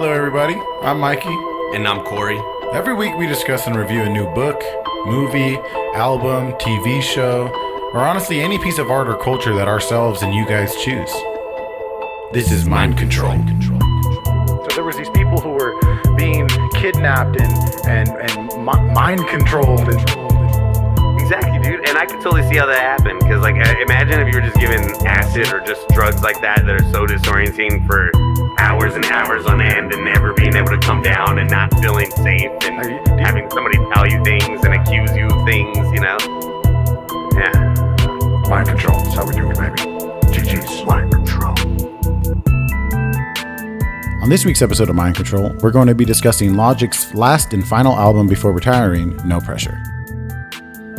Hello, everybody. I'm Mikey. And I'm Corey. Every week we discuss and review a new book, movie, album, TV show, or honestly any piece of art or culture that ourselves and you guys choose. This is Mind Control. So there was these people who were being kidnapped and mind controlled. Exactly, dude. And I can totally see how that happened. Because, imagine if you were just given acid or just drugs like that are so disorienting for hours and hours on end and never being able to come down and not feeling safe and having somebody tell you things and accuse you of things, you know? Yeah. Mind control. That's how we do it, baby. GG's. Mind control. On this week's episode of Mind Control, we're going to be discussing Logic's last and final album before retiring, No Pressure.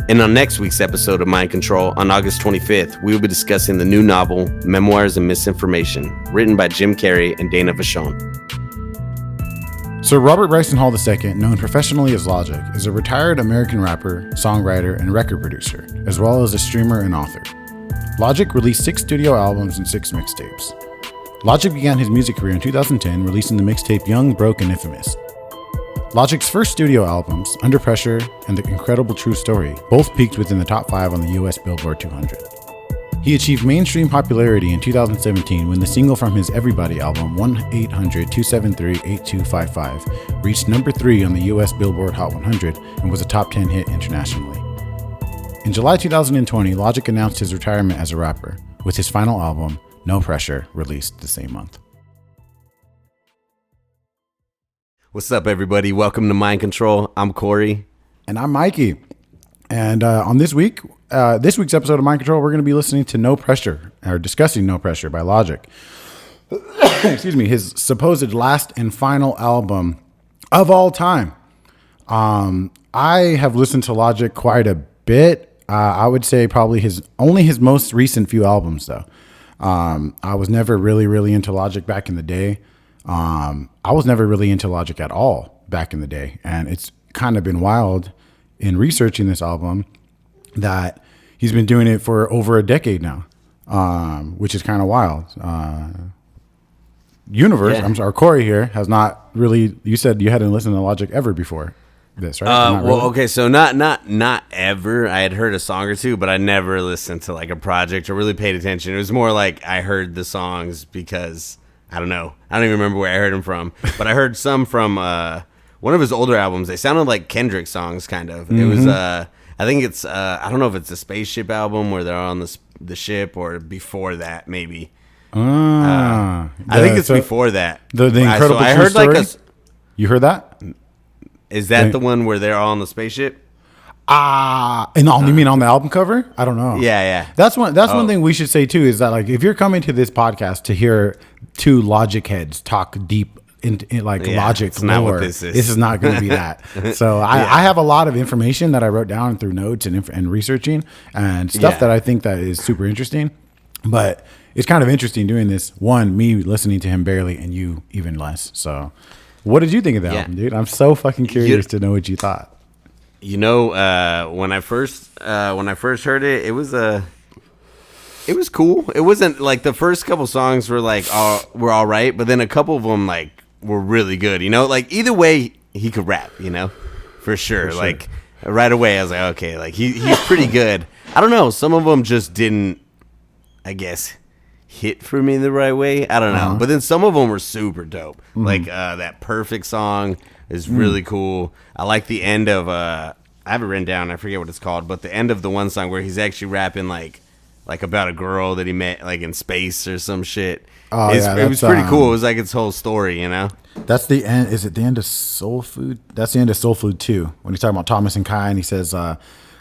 And on next week's episode of Mind Control, on August 25th, we will be discussing the new novel, Memoirs and Misinformation, written by Jim Carrey and Dana Vachon. Sir Robert Bryson Hall II, known professionally as Logic, is a retired American rapper, songwriter, and record producer, as well as a streamer and author. Logic released 6 studio albums and 6 mixtapes. Logic began his music career in 2010, releasing the mixtape Young, Broke, and Infamous. Logic's first studio albums, Under Pressure and The Incredible True Story, both peaked within the top 5 on the US Billboard 200. He achieved mainstream popularity in 2017 when the single from his Everybody album, 1-800-273-8255, reached number 3 on the US Billboard Hot 100 and was a top 10 hit internationally. In July 2020, Logic announced his retirement as a rapper, with his final album, No Pressure, released the same month. What's up, everybody? Welcome to Mind Control. I'm Corey. And I'm Mikey. And on this week's episode of Mind Control, we're going to be listening to No Pressure, or discussing No Pressure by Logic. Excuse me, his supposed last and final album of all time. I have listened to Logic quite a bit. I would say probably his most recent few albums, though. I was never really into Logic back in the day. I was never really into Logic at all back in the day. And it's kind of been wild in researching this album that he's been doing it for over a decade now, which is kind of wild. Un1verse, yeah. I'm sorry, Corey here has not really, you said you hadn't listened to Logic ever before this, right? Really? Okay, so not ever. I had heard a song or two, but I never listened to like a project or really paid attention. It was more like I heard the songs because I don't know. I don't even remember where I heard them from, but I heard some from one of his older albums. They sounded like Kendrick songs, kind of. Mm-hmm. It was, I think it's, I don't know if it's a Spaceship album where they're on the ship or before that, maybe. I think it's before that. The Incredible True Story? You heard that? Is that the one where they're all on the spaceship? You mean on the album cover? I don't know. Yeah. That's one thing we should say too, is that like if you're coming to this podcast to hear two Logic heads talk deep in Logic lore, this is not going to be that. So I have a lot of information that I wrote down through notes and researching and stuff that I think that is super interesting. But it's kind of interesting doing this. One, me listening to him barely, and you even less. So what did you think of the album, dude? I'm so fucking curious to know what you thought. You know, when I first heard it, it was cool. It wasn't like the first couple songs were all right, but then a couple of them were really good. You know, like either way he could rap. You know, for sure. Like right away, I was like, okay, like he's pretty good. I don't know. Some of them just didn't, I guess, hit for me the right way. I don't know, but then some of them were super dope. Mm-hmm. Like that Perfect song is really cool. I like the end of I have it written down. I forget what it's called, but the end of the one song where he's actually rapping like about a girl that he met like in space or some shit. It was pretty cool. It was like its whole story, you know. That's the end. Is it the end of Soul Food? That's the end of Soul Food 2. When he's talking about Thomas and Kai, and he says, "I'll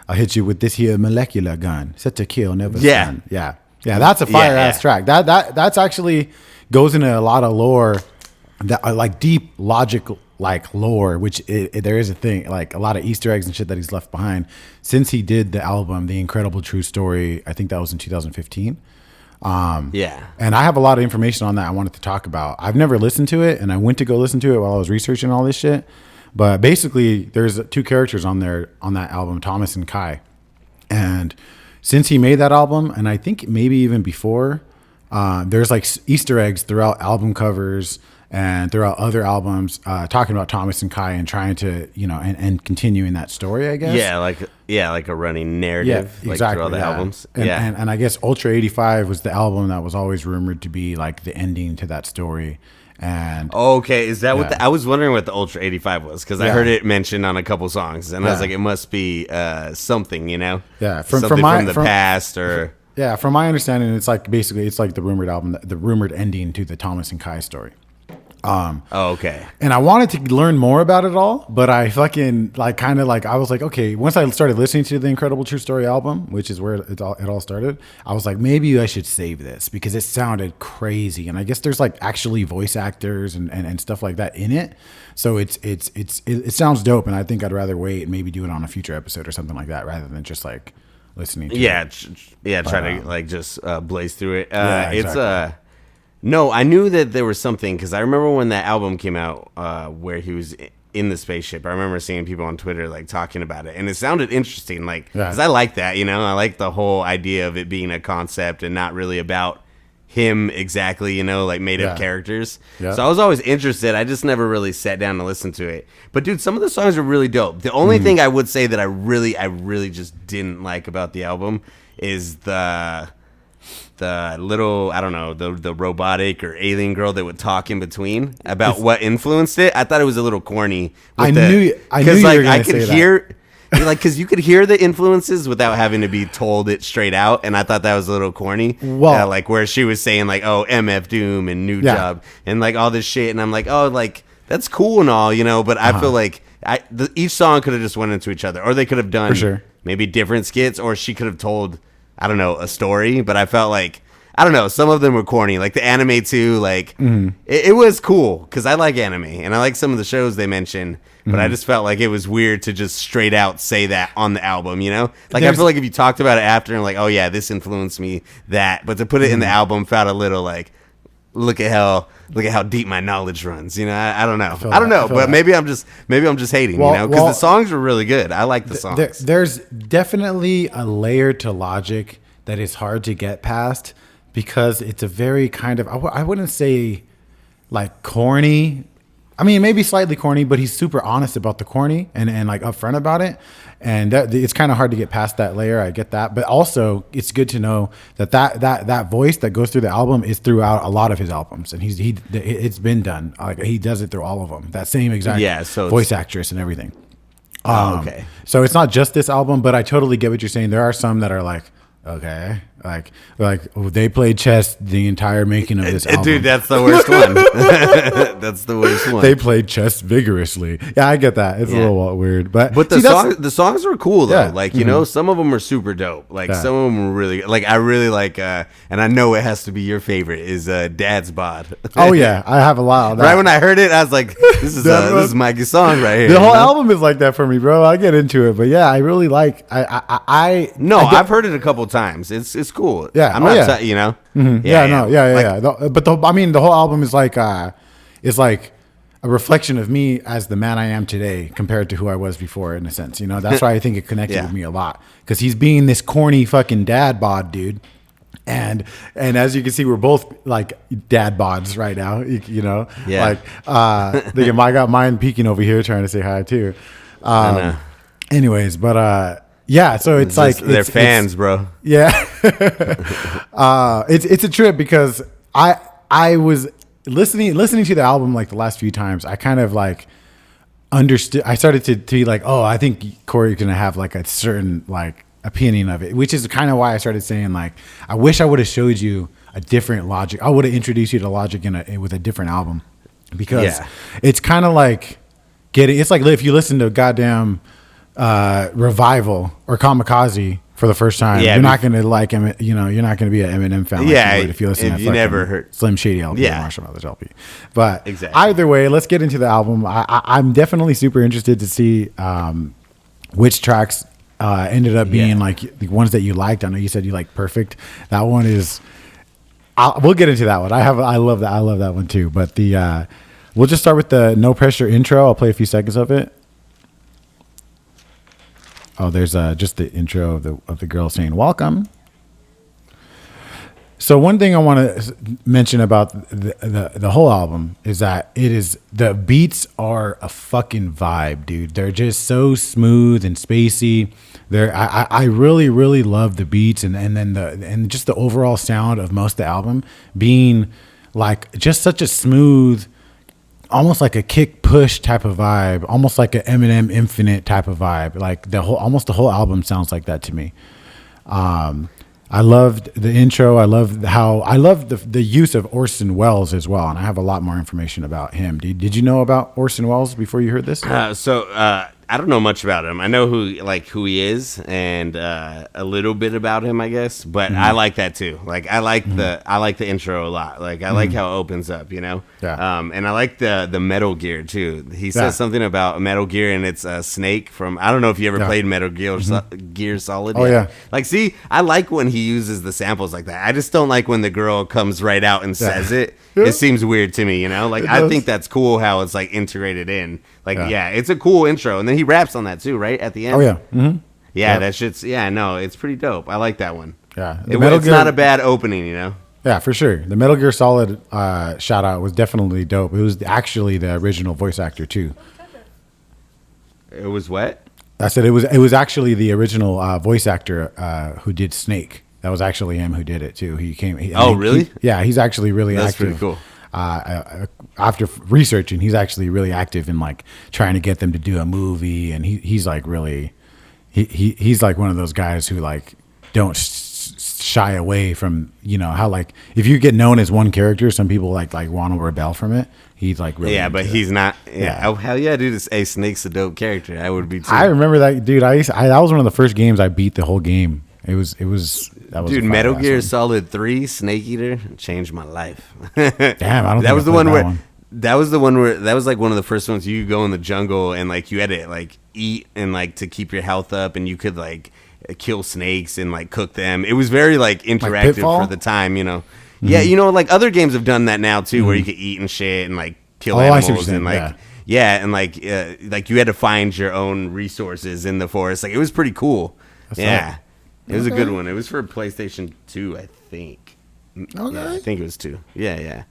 hit you with this here molecular gun, set to kill, never stun." Yeah. That's a fire ass track. That's actually goes into a lot of lore, that like deep Logic lore, which there is a thing, like a lot of Easter eggs and shit that he's left behind since he did the album The Incredible True Story. I think that was in 2015. And I have a lot of information on that I wanted to talk about. I've never listened to it, and I went to go listen to it while I was researching all this shit. But basically, there's 2 characters on there on that album, Thomas and Kai. And since he made that album, and I think maybe even before, there's like Easter eggs throughout album covers and throughout other albums, talking about Thomas and Kai and trying to, and continuing that story, I guess. Like a running narrative, Yeah, exactly, through all the albums. And I guess Ultra 85 was the album that was always rumored to be like the ending to that story. And okay, is that what I was wondering what the Ultra 85 was, because I heard it mentioned on a couple songs, and I was like, it must be something, Yeah, from the past or. Yeah, from my understanding, it's like basically the rumored album, the rumored ending to the Thomas and Kai story. Okay. And I wanted to learn more about it all, but I fucking I was like, okay, once I started listening to the Incredible True Story album, which is where it all started, I was like, maybe I should save this because it sounded crazy. And I guess there's like actually voice actors and stuff like that in it. So it sounds dope. And I think I'd rather wait and maybe do it on a future episode or something like that rather than just like listening to it. Try to like just blaze through it. Exactly. It's no, I knew that there was something, because I remember when that album came out, where he was in the spaceship. I remember seeing people on Twitter like talking about it, and it sounded interesting. Like, because I like that, I like the whole idea of it being a concept and not really about him exactly, like made up characters. Yeah. So I was always interested. I just never really sat down to listen to it. But dude, some of the songs are really dope. The only thing I would say that I really just didn't like about the album is the little, I don't know, the robotic or alien girl that would talk in between about what influenced it. I thought it was a little corny. I knew you were going to say that. Because you could hear the influences without having to be told it straight out, and I thought that was a little corny. Well, like where she was saying like, "Oh, MF Doom and New Job," and like all this shit, and I'm like, "Oh, like that's cool and all, but I feel like each song could have just went into each other, or they could have done maybe different skits, or she could have told, I don't know, a story." But I felt like, I don't know, some of them were corny, like the anime too. Like it was cool because I like anime and I like some of the shows they mentioned. But I just felt like it was weird to just straight out say that on the album, Like, I feel like if you talked about it after and like, oh yeah, this influenced me, that. But to put it in the album felt a little like, look at how deep my knowledge runs. I don't know. I don't know. But maybe I'm just hating, because the songs were really good. I like the songs. There's definitely a layer to Logic that is hard to get past because it's a very kind of, I wouldn't say like corny. I mean, maybe slightly corny, but he's super honest about the corny and like upfront about it. And it's kind of hard to get past that layer. I get that. But also it's good to know that voice that goes through the album is throughout a lot of his albums. And it's been done. Like he does it through all of them. That same exact voice actress and everything. Okay. So it's not just this album, but I totally get what you're saying. There are some that are like, okay, like they played chess the entire making of this album. Dude, that's the worst one. That's the worst one. They played chess vigorously. Yeah, I get that. It's a little weird, but the songs were cool though. Yeah. Like some of them are super dope. Like some of them were really like I really like. And I know it has to be your favorite is Dad's Bod. Oh yeah, I have a lot of that. Right when I heard it, I was like, this is Mikey's song right here. The whole album is like that for me, bro. I get into it, but yeah, I really like. I've heard it a couple times. It's cool. Yeah, I'm not. Mm-hmm. Yeah. But the whole album is like a reflection of me as the man I am today compared to who I was before, in a sense. That's why I think it connected with me a lot because he's being this corny fucking dad bod dude. And as you can see, we're both like dad bods right now. Yeah. I got mine peeking over here trying to say hi too. Anyways, but. Yeah, so it's like they're fans, bro. Yeah, it's a trip because I was listening to the album like the last few times. I kind of like understood. I started to be like, oh, I think Corey's gonna have like a certain like opinion of it, which is kind of why I started saying like, I wish I would have showed you a different Logic. I would have introduced you to Logic with a different album because it's kind of like it's like if you listen to goddamn. Revival or Kamikaze for the first time, you're not going to like him. You're not going to be an Eminem fan. Like if you listen to never heard Slim Shady LP or Marshall Mathers LP. But either way, let's get into the album. I'm definitely super interested to see which tracks ended up being like the ones that you liked. I know you said you like Perfect. That one is. We'll get into that one. I love that. I love that one too. But we'll just start with the No Pressure intro. I'll play a few seconds of it. Oh, there's just the intro of the girl saying welcome. So one thing I want to mention about the whole album is that the beats are a fucking vibe, dude. They're just so smooth and spacey. I really really love the beats and just the overall sound of most of the album being like just such a smooth, almost like a kick push type of vibe, almost like an Eminem Infinite type of vibe. Like almost the whole album sounds like that to me. I loved the intro. I love the use of Orson Welles as well, and I have a lot more information about him. Did you know about Orson Welles before you heard this? I don't know much about him. I know who he is and a little bit about him, I guess. But I like that too. Like I like the intro a lot. Like I like how it opens up, you know. Yeah. And I like the Metal Gear too. He says something about Metal Gear, and it's a snake from. I don't know if you ever played Metal Gear Gear Solid. Oh yeah. Like, see, I like when he uses the samples like that. I just don't like when the girl comes right out and says it. It seems weird to me, you know. Like I think that's cool how it's like integrated in. Like it's a cool intro, and then he raps on that too, right at the end. Oh yeah. Mm-hmm. Yeah, that shit's no, it's pretty dope. I like that one. Yeah, it's not a bad opening, you know. Yeah, for sure. The Metal Gear Solid shout out was definitely dope. It was actually the original voice actor too. It was what? I said it was actually the original voice actor who did Snake. That was actually him who did it too. He came. Really? He's actually really That's active. Pretty cool. After researching, he's actually really active in like trying to get them to do a movie, and he's like really, he's like one of those guys who like don't shy away from, you know, how like if you get known as one character, some people like want to rebel from it. He's like really but he's not. Yeah. Oh hell yeah, dude! Snake's a dope character. I would be too. I remember that, dude. That was one of the first games I beat the whole game. That was dude. Metal Gear Solid 3 Snake Eater changed my life. Damn, I don't. That was the one where. That was the one where that was like one of the first ones you go in the jungle and like you had to like eat and like to keep your health up, and you could like kill snakes and like cook them. It was very like interactive for the time, you know. Mm-hmm. Yeah, you know, like other games have done that now too, where you could eat and shit and like kill animals and like and like you had to find your own resources in the forest. Like it was pretty cool. It was a good one. It was for PlayStation 2, I think. Okay. Yeah, I think it was 2. Yeah.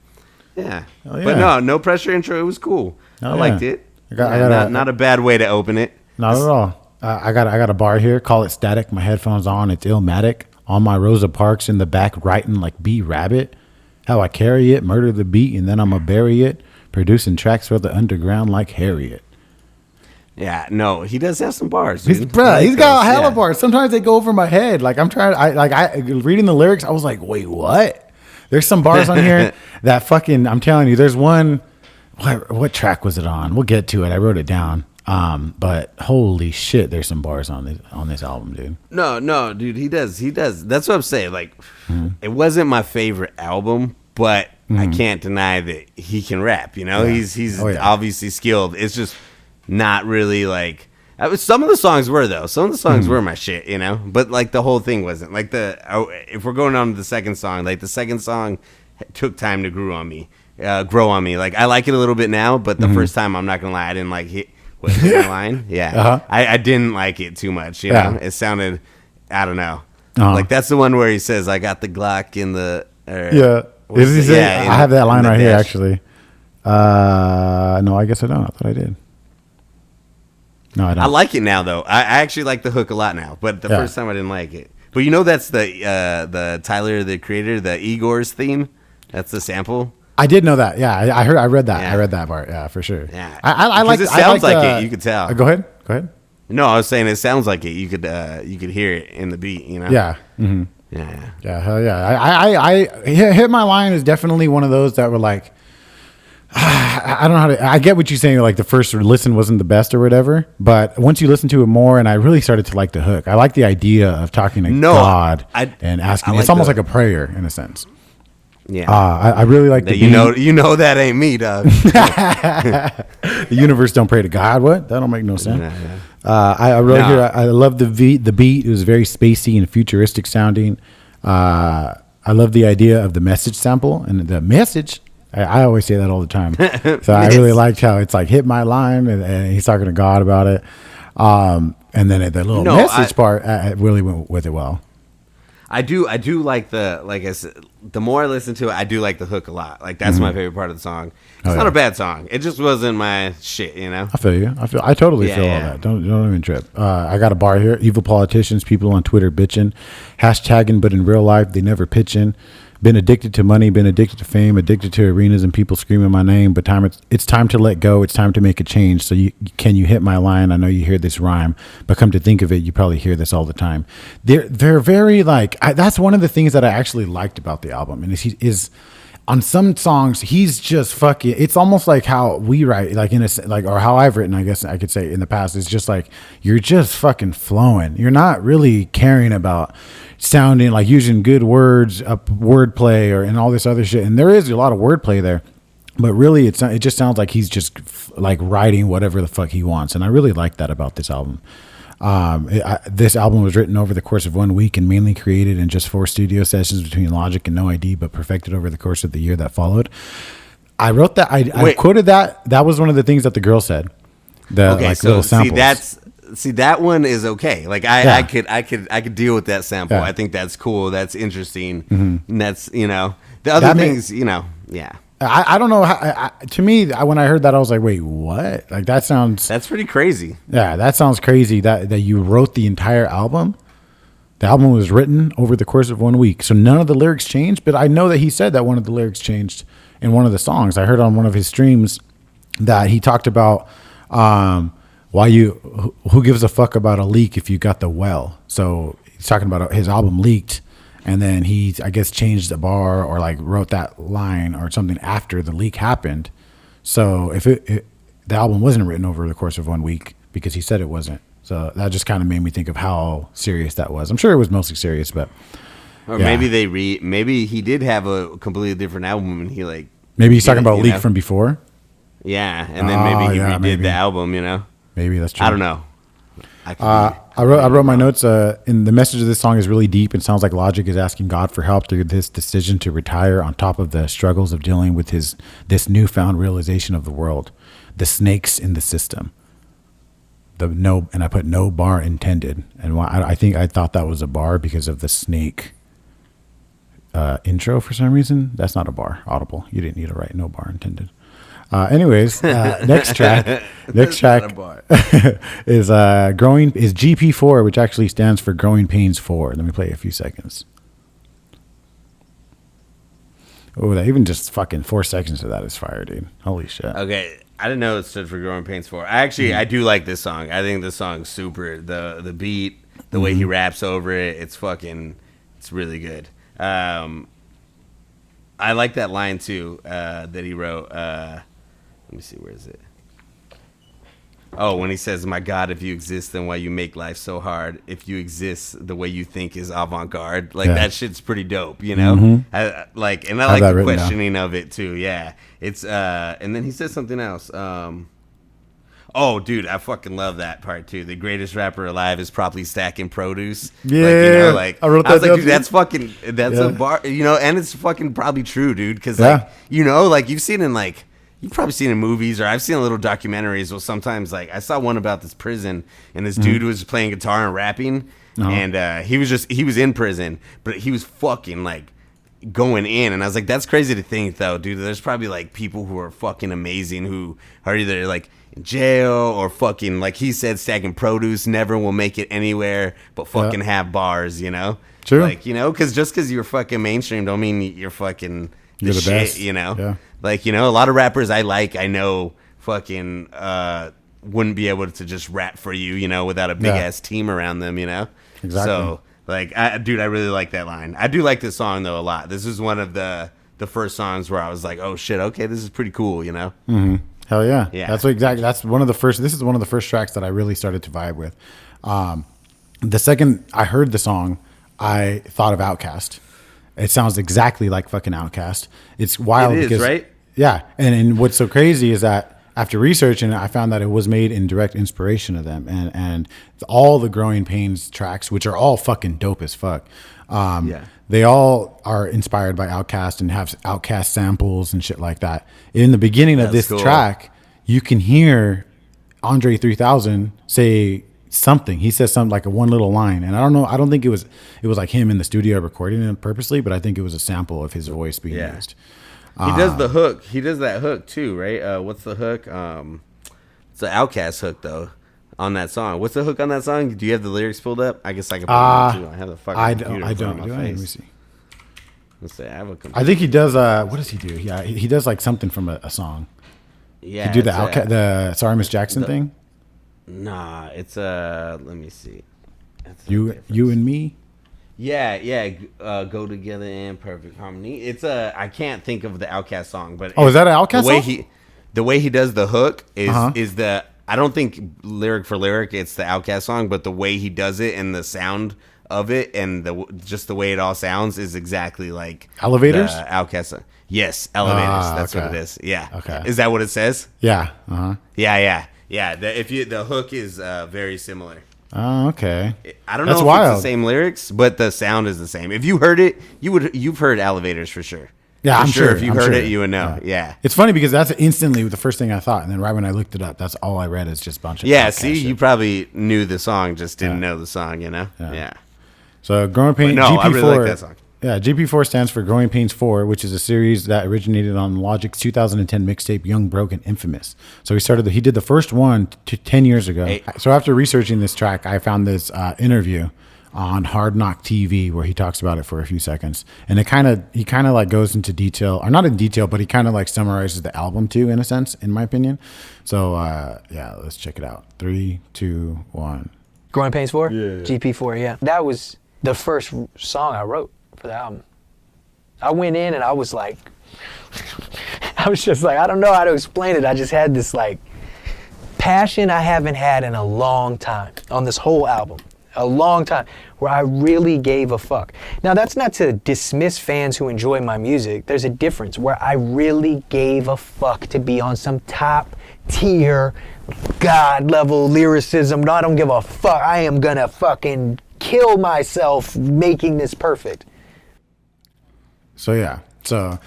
But no pressure intro. It was cool. I liked it. Not a bad way to open it. Not at all. I got a bar here. Call it static. My headphones on. It's Illmatic. On my Rosa Parks in the back, writing like B Rabbit. How I carry it, murder the beat, and then I'ma bury it. Producing tracks for the underground like Harriet. Yeah, no, he does have some bars. He's got hella bars. Sometimes they go over my head. Like I'm trying. I reading the lyrics. I was like, wait, what? There's some bars on here that fucking. I'm telling you, there's one. What track was it on? We'll get to it. I wrote it down. But holy shit, there's some bars on this album, dude. No, dude, he does. That's what I'm saying. Like, it wasn't my favorite album, but I can't deny that he can rap. You know, he's obviously skilled. It's just not really like. Some of the songs were though. Some of the songs were my shit, you know. But like the whole thing wasn't. Like if we're going on to the second song, like the second song took time to grow on me. Like I like it a little bit now, but the first time, I'm not gonna lie, I didn't like it. What, hit my line? Yeah. I didn't like it too much. You know, it sounded, I don't know. Like that's the one where he says, "I got the Glock in the." I have that line right here actually. No, I guess I don't. I thought I did. No, I don't. I like it now though. I actually like the hook a lot now, but the first time I didn't like it. But you know, that's the Tyler, the creator, the Igor's theme. That's the sample. I did know that. Yeah, I read that. Yeah. I read that part. Yeah, for sure. Yeah, I like. It sounds like it. You could tell. Go ahead. No, I was saying it sounds like it. You could hear it in the beat. You know. Yeah. Mm-hmm. Yeah. Yeah. Hell yeah. I hit my line is definitely one of those that were like. I don't know how to. I get what you're saying. Like the first listen wasn't the best or whatever, but once you listen to it more, and I really started to like the hook. I like the idea of talking to God and asking. It's almost like a prayer in a sense. Yeah, I really like the. You know that ain't me, dog. The universe don't pray to God. What? That don't make no sense. I really hear. I love the beat. It was very spacey and futuristic sounding. I love the idea of the message sample and the message. I always say that all the time. So I really liked how it's like hit my line and he's talking to God about it. And then the little message part really went with it well. I do like like I said, the more I listen to it, I do like the hook a lot. Like that's my favorite part of the song. It's not a bad song. It just wasn't my shit, you know. I feel you. I totally feel all that. Don't even trip. I got a bar here. Evil politicians, people on Twitter bitching, hashtagging, but in real life they never pitching. Been addicted to money, been addicted to fame, addicted to arenas and people screaming my name. But it's time to let go. It's time to make a change. So can you hit my line? I know you hear this rhyme, but come to think of it, you probably hear this all the time. They're very like that's one of the things that I actually liked about the album, and is on some songs he's just fucking. It's almost like how we write, like or how I've written. I guess I could say in the past. It's just like you're just fucking flowing. You're not really caring about sounding like using good words, wordplay, and all this other shit. And there is a lot of wordplay there, but really it just sounds like he's just like writing whatever the fuck he wants. And I really like that about this album. This album was written over the course of 1 week and mainly created in just 4 studio sessions between Logic and No ID, but perfected over the course of the year that followed. I wrote that. I quoted that. That was one of the things that the girl said. Little samples. See, that one is okay. Like I could deal with that sample. Yeah. I think that's cool. That's interesting. And that's, the other things, yeah. I don't know how, to me, when I heard that, I was like, wait, what? Like that's pretty crazy. Yeah. That sounds crazy that you wrote the entire album. The album was written over the course of 1 week. So none of the lyrics changed, but I know that he said that one of the lyrics changed in one of the songs. I heard on one of his streams that he talked about, who gives a fuck about a leak if you got the well? So he's talking about his album leaked, and then he, I guess, changed the bar or like wrote that line or something after the leak happened. So if the album wasn't written over the course of 1 week because he said it wasn't. So that just kind of made me think of how serious that was. I'm sure it was mostly serious, but maybe he did have a completely different album and maybe he's talking about a leak from before. Yeah, and then maybe he redid the album, Maybe that's true. I don't know. I wrote my notes. In the message of this song is really deep and sounds like Logic is asking God for help through this decision to retire, on top of the struggles of dealing with this newfound realization of the world, the snakes in the system. And I put no bar intended, and I thought that was a bar because of the snake intro for some reason. That's not a bar. Audible. You didn't need to write no bar intended. Anyways, next track is GP4, which actually stands for Growing Pains 4. Let me play a few seconds. Oh, that even just fucking 4 seconds of that is fire, dude. Holy shit. Okay, I didn't know it stood for Growing Pains 4. I do like this song. I think this song's super. The beat, the way he raps over it, it's really good. I like that line too that he wrote. Let me see, where is it? Oh, when he says, "My God, if you exist, then why you make life so hard? If you exist, the way you think is avant-garde." That shit's pretty dope, Mm-hmm. I like the questioning of it too. Yeah, it's and then he says something else. Oh, dude, I fucking love that part too. The greatest rapper alive is probably stacking produce. Yeah, I wrote that. I was like, dude, that's a bar, and it's fucking probably true, dude. Because you've seen in you've probably seen in movies, or I've seen little documentaries where sometimes I saw one about this prison, and this dude was playing guitar and rapping, and he was in prison, but he was fucking going in, and I was like, that's crazy to think though, dude. There's probably people who are fucking amazing who are either in jail or fucking, like he said, stacking produce, never will make it anywhere but fucking have bars, True. Because just because you're fucking mainstream don't mean you're fucking the shit, best. Yeah. A lot of rappers I know fucking wouldn't be able to just rap for you, without a big ass team around them, Exactly. So I really like that line. I do like this song though a lot. This is one of the first songs where I was like, oh shit, okay, this is pretty cool, Mm-hmm. Hell yeah. Yeah. That's one of the first. This is one of the first tracks that I really started to vibe with. The second I heard the song, I thought of Outkast. It sounds exactly like fucking Outkast. It's wild. It is, because, right? Yeah. And what's so crazy is that after researching it, I found that it was made in direct inspiration of them. And all the Growing Pains tracks, which are all fucking dope as fuck. They all are inspired by Outkast and have Outkast samples and shit like that. In the beginning of this track, you can hear Andre 3000 say, something. He says something like a one little line, and I don't know. I don't think it was like him in the studio recording it purposely, but I think it was a sample of his voice being used. He does the hook. He does that hook too, right? What's the hook? It's the Outkast hook though on that song. What's the hook on that song? Do you have the lyrics pulled up? I guess I can put them too. I have the fucking computer I don't. in Do my I? face. Let me see. Let's say I have a computer. I think he does. What does he do? Yeah, he does like something from a song. Yeah, he do the Sorry Miss Jackson thing. Nah, it's let me see. You and me. Yeah, go together in perfect harmony. It's I can't think of the Outkast song, but is that an Outkast song? The way he does the hook is the, I don't think lyric for lyric it's the Outkast song, but the way he does it and the sound of it and just the way it all sounds is exactly like Elevators. The Outkast song. Yes, Elevators. That's what it is. Yeah. Okay. Is that what it says? Yeah. Yeah. The hook is very similar. Oh, okay. I don't know if it's the same lyrics, but the sound is the same. If you heard it, you've heard Elevators for sure. Yeah, I'm sure. If you heard it, you would know. Yeah. It's funny because that's instantly the first thing I thought, and then right when I looked it up, that's all I read is just a bunch of see, shit. you probably knew the song, just didn't know the song, you know? Yeah. So Growing Pains, no, GP4, I really like that song. Yeah, GP4 stands for Growing Pains 4, which is a series that originated on Logic's 2010 mixtape Young, Broke, and Infamous. So he did the first one 10 years ago. Hey. So after researching this track, I found this interview on Hard Knock TV where he talks about it for a few seconds. And he kind of like goes into detail, or not in detail, but he kind of like summarizes the album too, in a sense, in my opinion. So let's check it out. 3, 2, 1. Growing Pains 4? Yeah. GP4, yeah. That was the first song I wrote for the album. I went in and I was like, I was just like, I don't know how to explain it. I just had this like passion I haven't had in a long time on this whole album. A long time where I really gave a fuck. Now that's not to dismiss fans who enjoy my music. There's a difference where I really gave a fuck to be on some top tier God level lyricism. No, I don't give a fuck. I am gonna fucking kill myself making this perfect. So yeah, to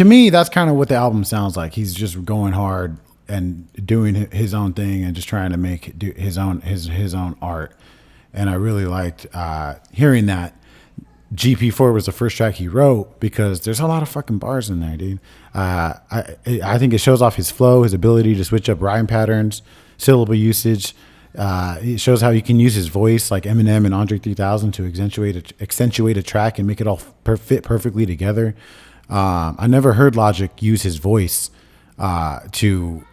me that's kind of what the album sounds like. He's just going hard and doing his own thing and just trying to make his own art. And I really liked hearing that GP4 was the first track he wrote because there's a lot of fucking bars in there, dude. I think it shows off his flow, his ability to switch up rhyme patterns, syllable usage. It shows how he can use his voice like Eminem and Andre 3000 to accentuate a track and make it all fit perfectly together. I never heard Logic use his voice to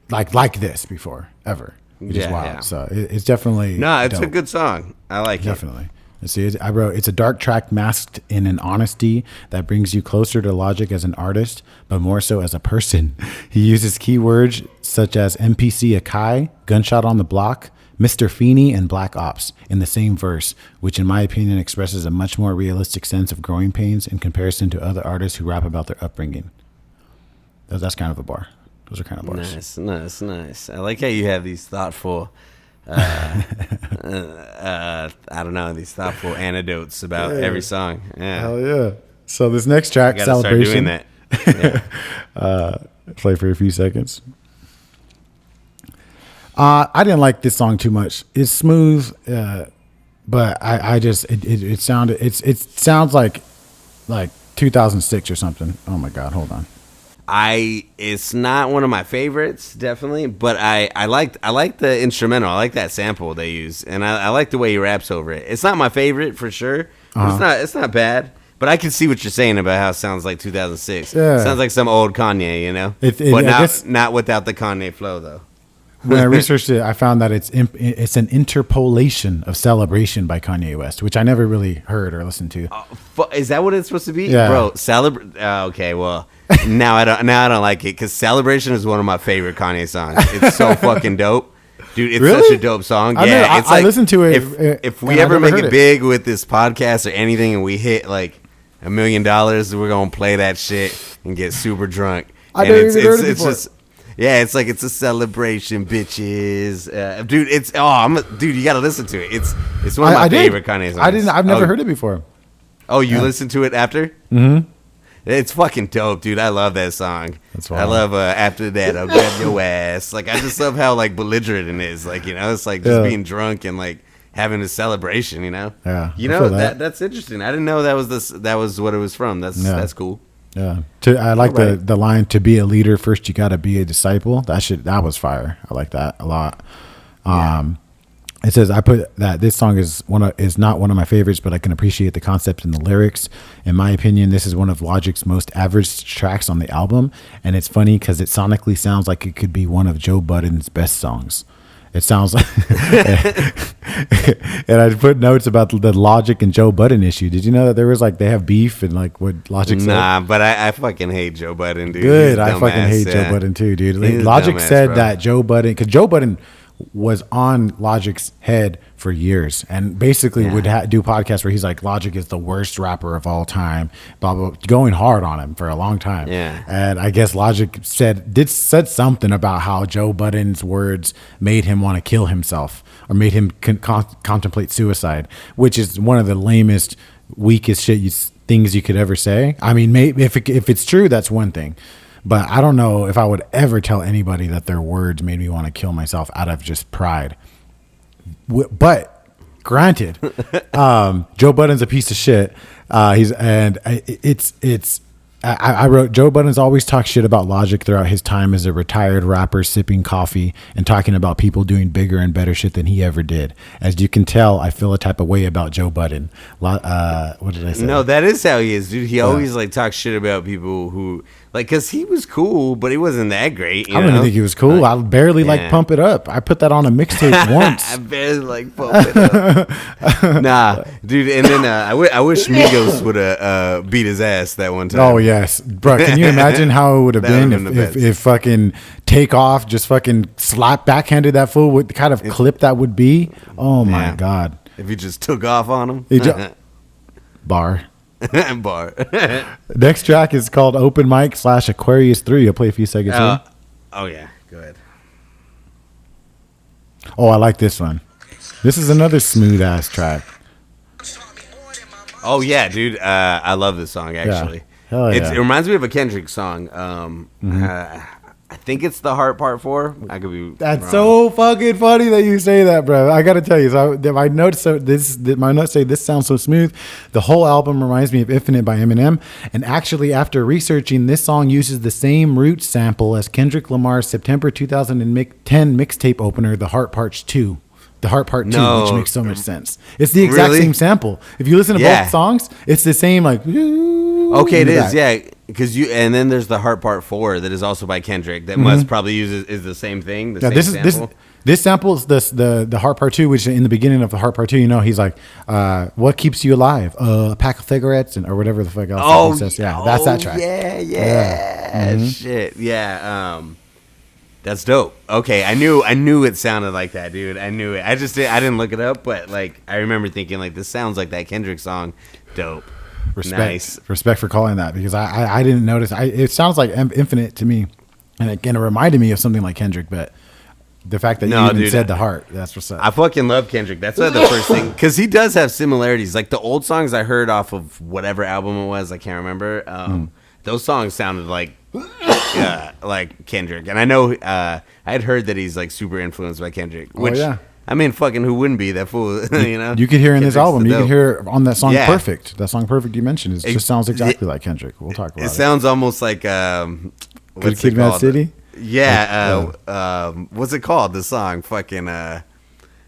like this before ever. Which is wild. Yeah. So it's definitely it's a good song. I like it. Definitely. Let's see, I wrote, it's a dark track masked in an honesty that brings you closer to Logic as an artist, but more so as a person. He uses keywords such as MPC Akai, Gunshot on the Block, Mr. Feeney, and Black Ops in the same verse, which in my opinion expresses a much more realistic sense of growing pains in comparison to other artists who rap about their upbringing. That's kind of a bar. Those are kind of bars. Nice. I like how you have these thoughtful... I don't know, these thoughtful anecdotes about every song. Yeah. Hell yeah. So this next track, Celebration. Start doing that. Play for a few seconds. I didn't like this song too much. It's smooth, but I just it sounds like 2006 or something. Oh my god, hold on. It's not one of my favorites, definitely, but I like the instrumental. I like that sample they use, and I like the way he raps over it. It's not my favorite for sure. It's not bad, but I can see what you're saying about how it sounds like 2006. Yeah. It sounds like some old Kanye, you know, not without the Kanye flow though. When I researched it, I found that it's an interpolation of Celebration by Kanye West, which I never really heard or listened to. Is that what it's supposed to be? Yeah. Bro, okay, well, now I don't like it because Celebration is one of my favorite Kanye songs. It's so fucking dope. Dude, it's really? Such a dope song. I listened to it. If we ever make it big with this podcast or anything and we hit like $1 million, we're going to play that shit and get super drunk. I never even heard it before. Yeah, it's like it's a celebration, bitches, dude. Dude, you gotta listen to it. It's one of my favorite Kanye songs. I've never heard it before. Oh, you listened to it after? Mm-hmm. It's fucking dope, dude. I love that song. That's I wild. love After That I'll Grab Your Ass. Like, I just love how like belligerent it is. Like, you know, it's like just being drunk and like having a celebration, you know? Yeah. You know, that's interesting. I didn't know that was what it was from. That's cool. Yeah. I like the line, to be a leader, first you got to be a disciple. That was fire. I like that a lot. It says, I put that this song is not one of my favorites, but I can appreciate the concept and the lyrics. In my opinion, this is one of Logic's most average tracks on the album. And it's funny because it sonically sounds like it could be one of Joe Budden's best songs. It sounds like, and I put notes about the Logic and Joe Budden issue. Did you know that there was like, they have beef and like what Logic said? Nah, but I fucking hate Joe Budden, dude. Good. I fucking hate Joe Budden too, dude. Logic said that Joe Budden, because Joe Budden was on Logic's head for years and basically would do podcasts where he's like, Logic is the worst rapper of all time, blah, blah, going hard on him for a long time. Yeah. And I guess Logic said something about how Joe Budden's words made him want to kill himself or made him contemplate suicide, which is one of the lamest, weakest things you could ever say. I mean, maybe if it's true, that's one thing. But I don't know if I would ever tell anybody that their words made me want to kill myself out of just pride. But granted, Joe Budden's a piece of shit. I wrote, Joe Budden's always talked shit about Logic throughout his time as a retired rapper sipping coffee and talking about people doing bigger and better shit than he ever did. As you can tell, I feel a type of way about Joe Budden. What did I say? No, that is how he is, dude. He always like talks shit about people who like, cause he was cool, but he wasn't that great. I didn't think he was cool. I barely like Pump It Up. I put that on a mixtape once. I barely like Pump It Up. Nah, dude. And then I wish Migos would have beat his ass that one time. Oh yes, bro. Can you imagine how it would have been if fucking Takeoff just fucking backhanded that fool? What kind of clip that would be? Oh my god! If he just took off on him. Bar. Bar. Next track is called Open Mic / Aquarius 3. I'll play a few seconds. Oh yeah, go ahead. Oh, I like this one. This is another smooth ass track. Oh yeah, dude. I love this song actually. Yeah. Hell yeah. It reminds me of a Kendrick song. I think it's the Heart Part 4. I could be. That's wrong. so fucking funny that you say that, bro. I gotta tell you. So my notes say this sounds so smooth. The whole album reminds me of Infinite by Eminem. And actually, after researching, this song uses the same root sample as Kendrick Lamar's September 2010 mixtape opener, The Heart Part 2. The Heart Part 2, which makes so much sense. It's the exact same sample. If you listen to both songs, it's the same like. Okay, it is, yeah. Because and then there's the Heart Part 4 that is also by Kendrick that must probably is the same thing. This sample is the Heart Part 2, which in the beginning of the Heart Part 2, you know, he's like, "What keeps you alive? A pack of cigarettes or whatever the fuck else." He says. Yeah, that's that track. Yeah. Shit, yeah. That's dope. Okay, I knew it sounded like that, dude. I knew it. I didn't look it up, but like I remember thinking like this sounds like that Kendrick song. Dope. Respect for calling that, because I didn't notice. It sounds like Infinite to me, and it reminded me of something like Kendrick. But the fact that you even said the Heart, that's what's up. I fucking love Kendrick. That's the first thing, because he does have similarities. Like the old songs I heard off of whatever album it was, I can't remember. Those songs sounded like Kendrick, and I know I had heard that he's like super influenced by Kendrick. Which, I mean, fucking who wouldn't be that fool? You know, you could hear in this album. You could hear on that song "Perfect." That song "Perfect" you mentioned, it just sounds exactly like Kendrick. We'll talk about it. It sounds almost like Good Kid, Mad City. Yeah. What's it called? The song fucking "My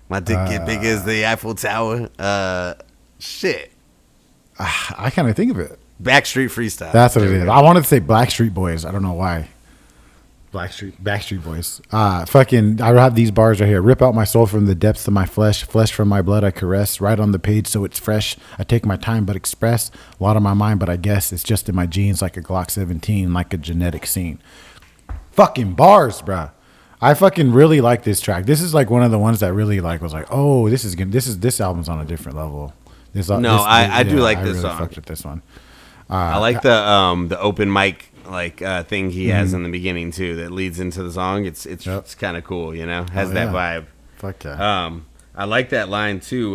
Dick Get Big as the Eiffel Tower." Shit. I can't think of it. Backstreet Freestyle. That's what it is. I wanted to say Blackstreet Boys. I don't know why. Backstreet Boys. Fucking, I have these bars right here. Rip out my soul from the depths of my flesh from my blood I caress. Right on the page so it's fresh. I take my time but express. A lot on my mind, but I guess it's just in my genes like a Glock 17, like a genetic scene. Fucking bars, bruh. I fucking really like this track. This is like one of the ones that really like was like, oh, this is good. This album's on a different level. I do like this really song. Fucked with this one. I like the open mic thing he has in the beginning too that leads into the song. It's kind of cool, you know. Has that vibe. Fuck yeah. I like that line too.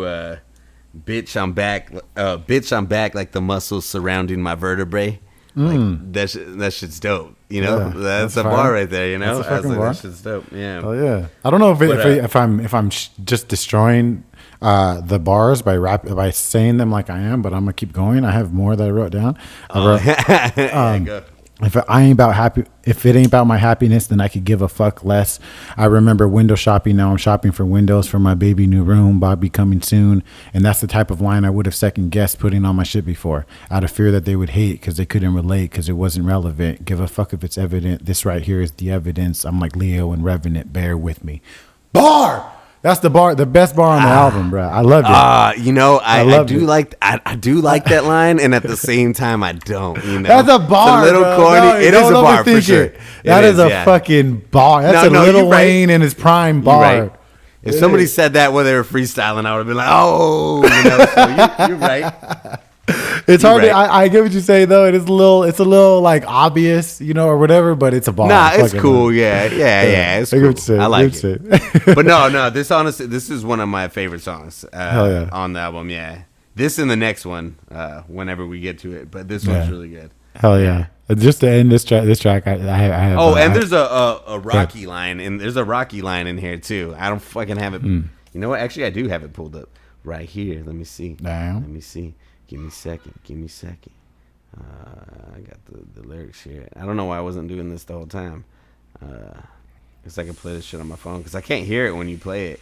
Bitch, I'm back. Bitch, I'm back like the muscles surrounding my vertebrae. Like that shit's dope. You know, that's a bar right there. You know, I was like, that shit's dope. Yeah. Oh yeah. I don't know if I'm just destroying the bars by saying them like I am, but I'm gonna keep going. I have more that I wrote down. Go. If it ain't about my happiness, then I could give a fuck less. I remember window shopping. Now I'm shopping for windows for my baby new room. Bobby coming soon. And that's the type of line I would have second guessed putting on my shit before, out of fear that they would hate because they couldn't relate because it wasn't relevant. Give a fuck if it's evident. This right here is the evidence. I'm like Leo and Revenant. Bear with me. Bar. That's the best bar on the album, bro. I loved it. You know, I do like that line, and at the same time, I don't. You know, that's a bar. It's a little corny. No, it is a bar for sure. That is a fucking bar. That's Lil Wayne in his prime bar. Right. If somebody said that when they were freestyling, I would have been like, oh, you know. So you're right. It's hard. Right. I get what you say though. It's a little like obvious, you know, or whatever. But it's a bar. Nah, it's cool. Yeah. It's cool. I like it. But no. This is one of my favorite songs on the album. Yeah, this and the next one, whenever we get to it. But this one's really good. Hell yeah! Just to end this track, I have. Oh, and there's a Rocky line, and there's a Rocky line in here too. I don't fucking have it. You know what? Actually, I do have it pulled up right here. Let me see. Damn. Let me see. Give me a second. I got the lyrics here. I don't know why I wasn't doing this the whole time. Guess I can play this shit on my phone because I can't hear it when you play it.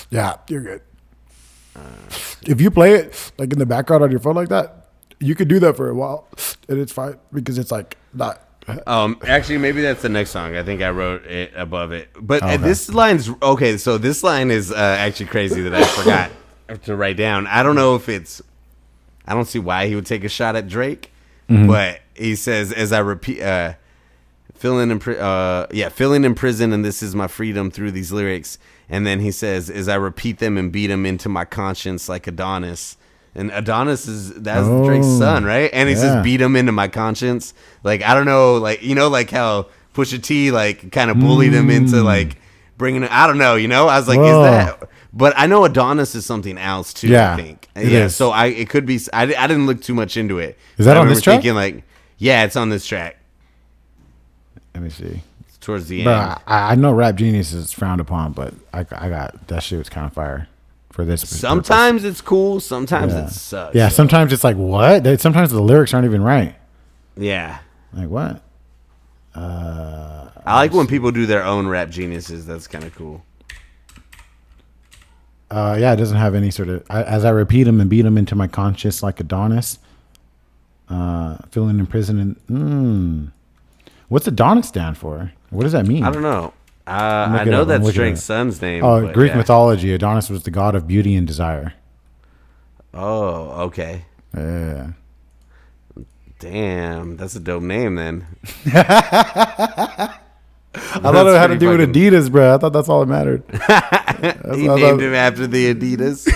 Yeah, you're good. If you play it like in the background on your phone like that, you could do that for a while, and it's fine because it's like not. Actually, maybe that's the next song. I think I wrote it above it. But this line's okay. So this line is actually crazy that I forgot to write down. I don't know if it's. I don't see why he would take a shot at Drake, but he says, as I repeat, feeling in prison, and this is my freedom through these lyrics. And then he says, as I repeat them and beat them into my conscience like Adonis. And Adonis that's Drake's son, right? And he says, beat him into my conscience. Like, I don't know, like, you know, like how Pusha T, like, kind of bullied him into, like, bringing it. I don't know, you know? I was like, is that... But I know Adonis is something else too. Yeah, I think. So it could be. I didn't look too much into it. Is that on this track? Thinking like, yeah, it's on this track. Let me see. It's towards the but end. I know Rap Genius is frowned upon, but I got that shit was kind of fire for this. Sometimes it's cool. Sometimes it sucks. Yeah. Sometimes it's like what? Sometimes the lyrics aren't even right. Yeah. Like what? I like when people do their own Rap Geniuses. That's kind of cool. It doesn't have any sort of. As I repeat them and beat them into my conscience like Adonis. Feeling in prison and what's Adonis stand for? What does that mean? I don't know. I know that's Drake's son's name. Oh, Greek mythology. Adonis was the god of beauty and desire. Oh, okay. Yeah. Damn, that's a dope name then. I thought it had to do with Adidas, bro. I thought that's all that mattered. He named him after the Adidas.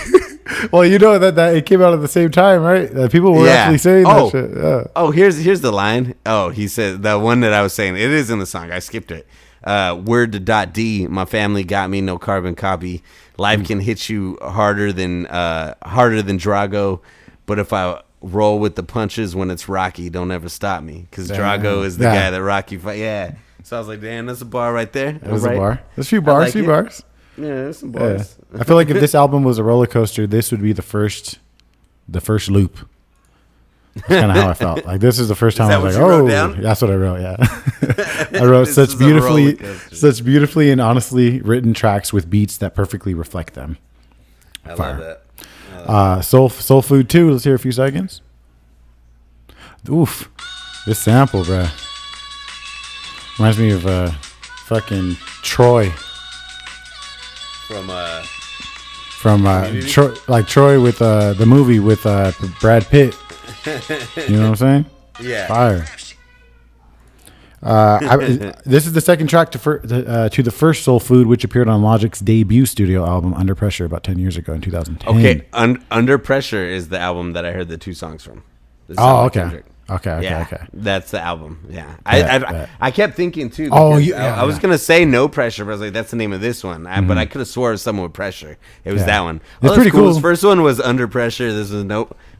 Well, you know that it came out at the same time, right? People were actually saying that shit. Yeah. Oh, here's the line. Oh, he said the one that I was saying. It is in the song. I skipped it. Word to .D. My family got me no carbon copy. Life can hit you harder than Drago, but if I roll with the punches when it's Rocky, don't ever stop me because Drago is the guy that Rocky fight. Yeah. So I was like, damn, that's a bar right there. That's a bar. There's a few bars. Bars. Yeah, there's some bars. Yeah. I feel like if this album was a roller coaster, this would be the first loop. That's kind of how I felt. Like this is the first time I was like, oh, that's what I wrote. Yeah, I wrote such beautifully and honestly written tracks with beats that perfectly reflect them. I love that. Soul Food 2. Let's hear a few seconds. Oof, this sample, bro. Reminds me of fucking Troy. From Troy with the movie with Brad Pitt. You know what I'm saying? Yeah. Fire. This is the second track to the first Soul Food, which appeared on Logic's debut studio album Under Pressure about 10 years ago in 2010. Okay, Under Pressure is the album that I heard the two songs from. Okay. Okay. That's the album. Yeah. I kept thinking too. I was gonna say No Pressure, but I was like, that's the name of this one. But I could have swore it was someone with pressure. It was that one. It's pretty cool. His first one was Under Pressure. This was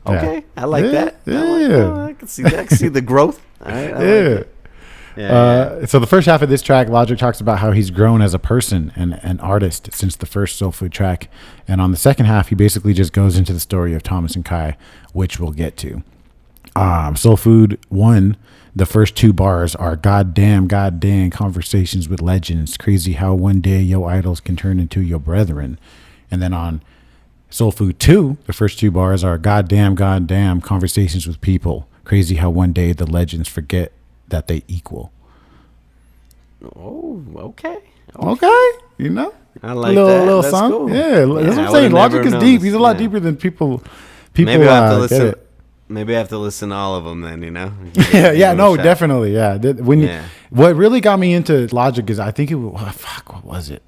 Okay, I like that. Yeah. I can see that. I can see the growth. I like it. So the first half of this track, Logic talks about how he's grown as a person and an artist since the first Soul Food track. And on the second half, he basically just goes into the story of Thomas and Kai, which we'll get to. Soul Food 1, the first 2 bars are goddamn conversations with legends. Crazy how one day your idols can turn into your brethren. And then on Soul Food 2, the first 2 bars are goddamn conversations with people. Crazy how one day the legends forget that they equal. Oh, okay. Okay, you know, I like little that. song. Cool. Yeah, that's what I'm saying. Logic is deep. He's a lot deeper than people. Maybe I have to listen. Maybe I have to listen to all of them then. You know. Definitely. Yeah. What really got me into Logic is I think it was what was it?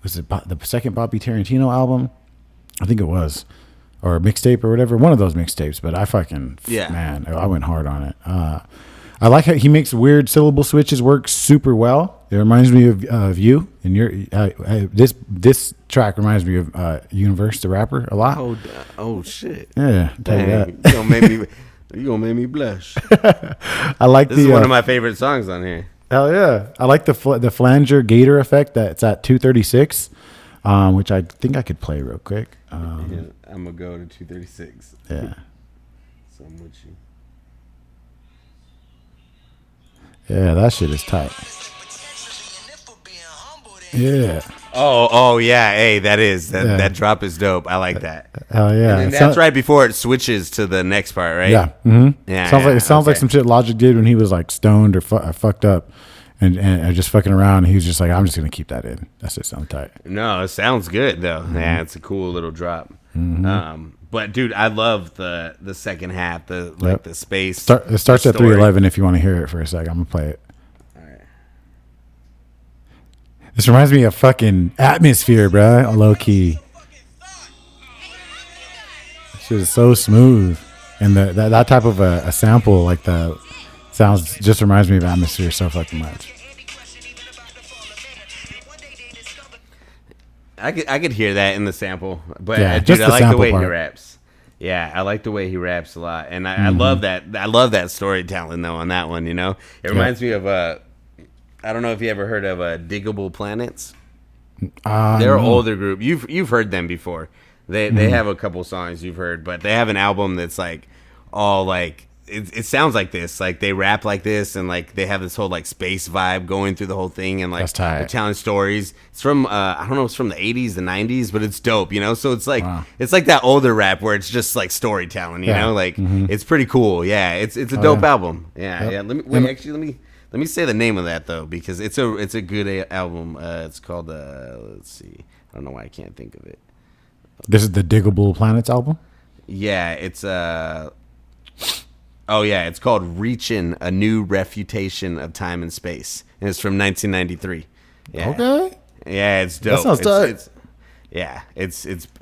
Was it the second Bobby Tarantino album? I think it was, or mixtape or whatever. One of those mixtapes. But man, I went hard on it. I like how he makes weird syllable switches work super well. It reminds me of you and your this track reminds me of Un1verse, the rapper, a lot. Oh shit! Yeah, tell you that. You gonna make me blush. I like this is one of my favorite songs on here. Hell yeah! I like the flanger gator effect that's at 236, which I think I could play real quick. I'm gonna go to 236. Yeah. So I'm with you. Yeah, that shit is tight. Yeah. Oh yeah. Hey, that drop is dope. I like that. Hell yeah. And that's right before it switches to the next part, right? Yeah. Mm-hmm. Yeah. Sounds like some shit Logic did when he was like stoned or fucked up, and just fucking around. He was just like, I'm just gonna keep that in. That's just sound tight. No, it sounds good though. Mm-hmm. Yeah, it's a cool little drop. Mm-hmm. But dude, I love the second half, the space. It starts at 311 if you want to hear it for a sec. I'm gonna play it. All right. This reminds me of fucking Atmosphere, bro. Low key. This shit is so smooth, and that type of a sample like the sounds just reminds me of Atmosphere so fucking much. I could hear that in the sample, but yeah, dude, I like the way part. he raps. Yeah, I like the way he raps a lot, and I love that. I love that storytelling though on that one. You know, it reminds me of I don't know if you ever heard of Diggable Planets. They're an older group. You've heard them before. They have a couple songs you've heard, but they have an album that's like all like. It sounds like this, like they rap like this, and like they have this whole like space vibe going through the whole thing, and like they're telling stories. It's from I don't know, it's from the 80s, the 90s, but it's dope, you know. So it's like it's like that older rap where it's just like storytelling, you know, like it's pretty cool. Yeah, it's a dope album. Yeah. Let me say the name of that though, because it's a good album. It's called let's see, I don't know why I can't think of it. This is the Diggable Planets album. Yeah, it's Oh yeah, it's called "Reaching: A New Refutation of Time and Space," and it's from 1993. Yeah. Okay. Yeah, it's dope. That sounds dope.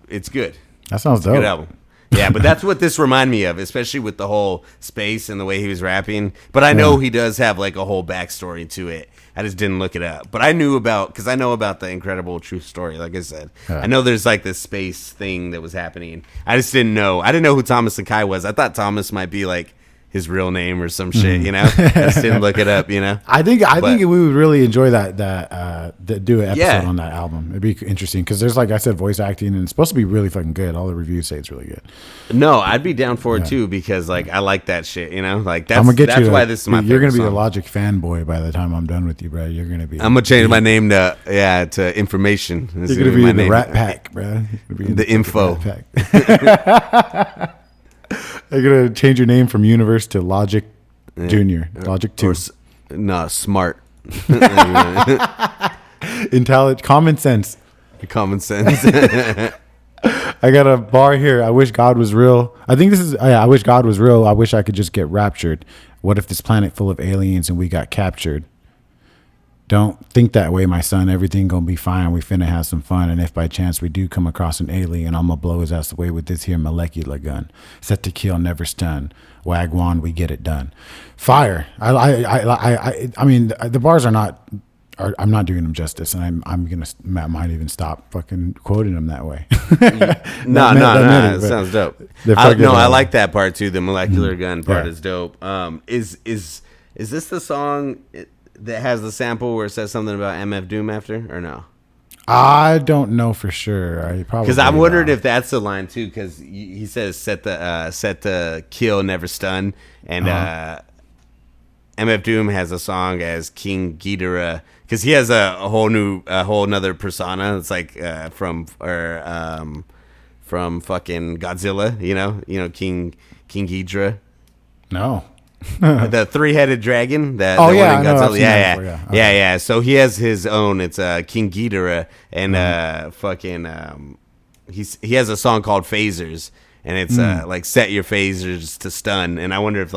It's good. That sounds dope. Good album. Yeah, but that's what this reminded me of, especially with the whole space and the way he was rapping. But I know he does have like a whole backstory to it. I just didn't look it up. But I know about the incredible true story. Like I said, I know there's like this space thing that was happening. I just didn't know. I didn't know who Thomas and Kai was. I thought Thomas might be like his real name or some shit, you know. I just didn't look it up, you know. I think we would really enjoy that do an episode on that album. It'd be interesting because there's, like I said, voice acting, and it's supposed to be really fucking good. All the reviews say it's really good. No, I'd be down for it too, because like I like that shit, you know. Like that's why this is my. You're gonna be song. a Logic fanboy by the time I'm done with you, bro. You're gonna be. I'm gonna change my name to Information. You're gonna be the Rat Pack, bro. The Info. Pack. You're gonna change your name from Un1verse to Logic Junior, Logic 2. Smart. Intelligent, common sense. Common sense. I got a bar here. I wish God was real. I think this is. I wish God was real. I wish I could just get raptured. What if this planet full of aliens and we got captured? Don't think that way, my son. Everything gonna be fine. We finna have some fun. And if by chance we do come across an alien, I'm gonna blow his ass away with this here molecular gun. Set to kill, never stun. Wagwan, we get it done. Fire. I mean, the bars are not I'm not doing him justice, and I might even stop fucking quoting him that way. No, it sounds dope. I like that part too. The molecular gun part is dope. Is this the song that has the sample where it says something about MF Doom after, or no? I don't know for sure. Because I wondered if that's the line too. Because he says set the kill, never stun, and MF Doom has a song as King Ghidorah because he has a whole nother persona. It's like from fucking Godzilla. You know King Ghidorah. No. The 3-headed dragon. Godzilla. Yeah. So he has his own. It's King Ghidorah, and he has a song called Phasers, and it's like set your phasers to stun. And I wonder if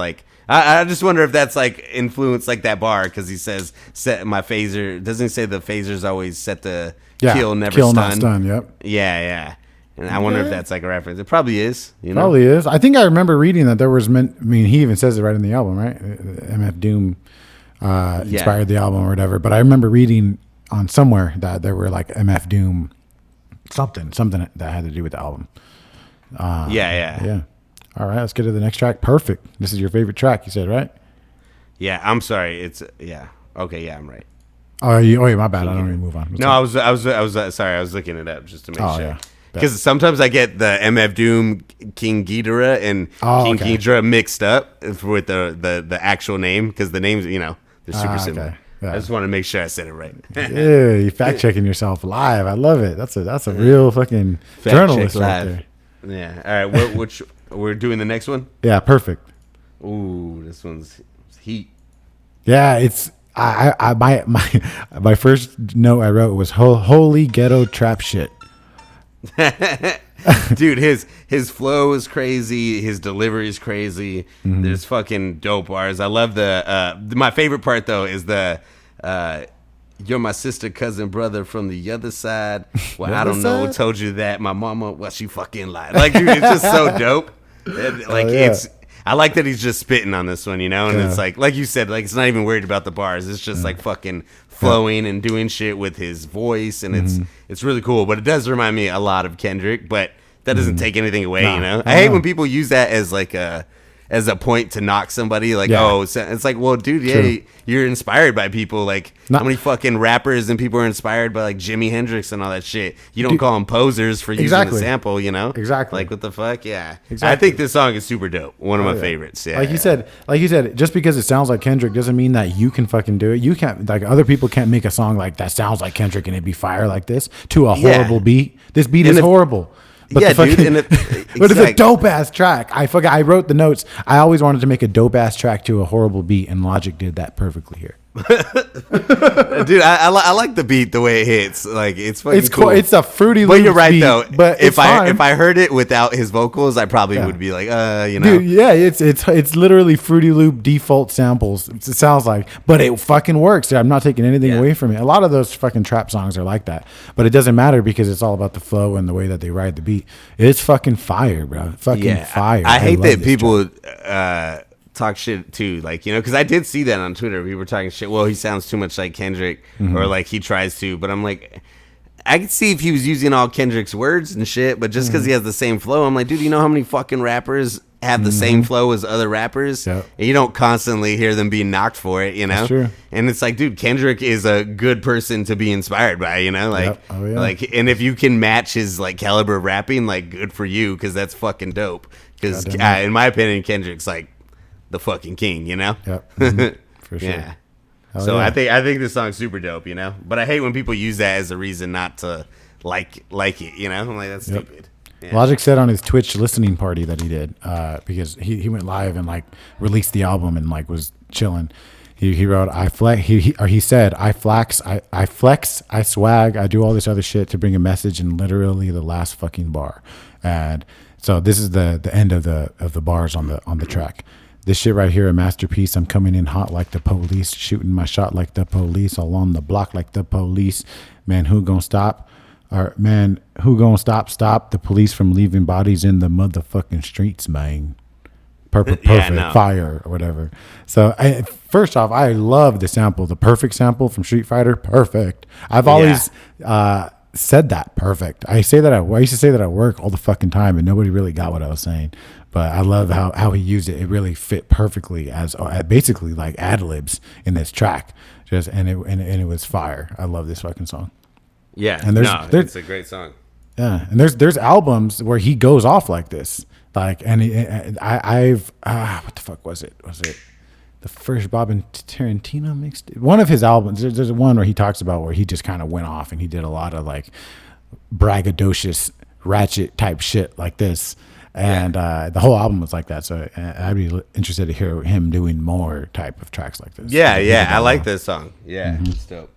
I just wonder if that's like influenced like that bar because he says set my phaser. Doesn't he say the phasers always set the kill, never stun? Not stun. Yep. Yeah. And I wonder if that's like a reference. It probably is. Probably is. I think I remember reading that there was he even says it right in the album, right? MF Doom inspired the album or whatever. But I remember reading on somewhere that there were like MF Doom something that had to do with the album. Yeah. All right, let's get to the next track. Perfect. This is your favorite track, you said, right? Yeah, I'm sorry. Okay, yeah, I'm right. Oh, wait, my bad. I don't even move on. I was sorry. I was looking it up just to make sure. Yeah. Because sometimes I get the MF Doom King Ghidorah and King Ghidorah mixed up with the actual name because the names, they're super similar. Yeah. I just want to make sure I said it right. Yeah, you fact checking yourself live. I love it. That's a real fucking fact journalist right there. Yeah. All right. Which we're doing the next one? Yeah. Perfect. Ooh, this one's heat. Yeah, it's my first note I wrote was holy ghetto trap shit. Dude, his flow is crazy, his delivery is crazy. There's fucking dope bars. I love my favorite part though is the you're my sister, cousin, brother from the other side. Well, I don't know who told you that. My mama, well, she fucking lied. Like, dude, it's just so dope. I like that he's just spitting on this one, and it's like you said, like it's not even worried about the bars. It's just like fucking flowing and doing shit with his voice, and it's really cool. But it does remind me a lot of Kendrick, but that doesn't take anything away, I hate when people use that as like a point to knock somebody, like, it's like, well, dude, you're inspired by people. Like, how many fucking rappers and people are inspired by like Jimi Hendrix and all that shit? You don't call them posers for using the sample, Exactly. Like, what the fuck? Yeah. Exactly. I think this song is super dope. One of my favorites. Yeah. Like you said, just because it sounds like Kendrick doesn't mean that you can fucking do it. You can't, like, other people can't make a song like that sounds like Kendrick and it'd be fire like this to a horrible beat. This beat is horrible. But dude. But it's a dope ass track. I wrote the notes. I always wanted to make a dope ass track to a horrible beat, and Logic did that perfectly here. Dude, I like the beat the way it hits. Like it's fucking cool. It's a fruity. But you're right beat, though. But if I heard it without his vocals, I probably would be like, Dude, yeah, it's literally Fruity Loop default samples. It sounds like, but it fucking works. I'm not taking anything away from it. A lot of those fucking trap songs are like that, but it doesn't matter because it's all about the flow and the way that they ride the beat. It's fucking fire, bro. Fucking fire. I hate that people talk shit too, like, because I did see that on Twitter. We were talking shit. Well, he sounds too much like Kendrick, or like he tries to. But I'm like, I could see if he was using all Kendrick's words and shit. But just because he has the same flow, I'm like, dude, you know how many fucking rappers have the same flow as other rappers? Yep. And you don't constantly hear them being knocked for it, That's true. And it's like, dude, Kendrick is a good person to be inspired by, like, like, and if you can match his like caliber of rapping, like, good for you, because that's fucking dope. Because in my opinion, Kendrick's like the fucking king, Yep. For sure. Yeah. So I think this song's super dope, But I hate when people use that as a reason not to like it, I'm like, that's stupid. Yeah. Logic said on his Twitch listening party that he did, because he went live and like released the album and like was chilling. He wrote, he said, I flex, I swag, I do all this other shit to bring a message in literally the last fucking bar. And so this is the end of the bars on the track. This shit right here, a masterpiece. I'm coming in hot like the police, shooting my shot like the police, all on the block like the police. Man, who gonna stop? Stop the police from leaving bodies in the motherfucking streets, man. perfect, fire or whatever. So first off, I love the sample, the perfect sample from Street Fighter. Perfect. I've always said that perfect. I used to say that at work all the fucking time, and nobody really got what I was saying. But I love how he used it. It really fit perfectly as basically like ad libs in this track. And it was fire. I love this fucking song. Yeah, and it's a great song. Yeah, and there's albums where he goes off like this, like, and I've what the fuck was it? Was it the first Bob and Tarantino mixed? One of his albums. There's one where he talks about where he just kind of went off and he did a lot of like braggadocious ratchet type shit like this, and the whole album was like that. So I'd be interested to hear him doing more type of tracks like this. Yeah, I like this song. Yeah, it's dope.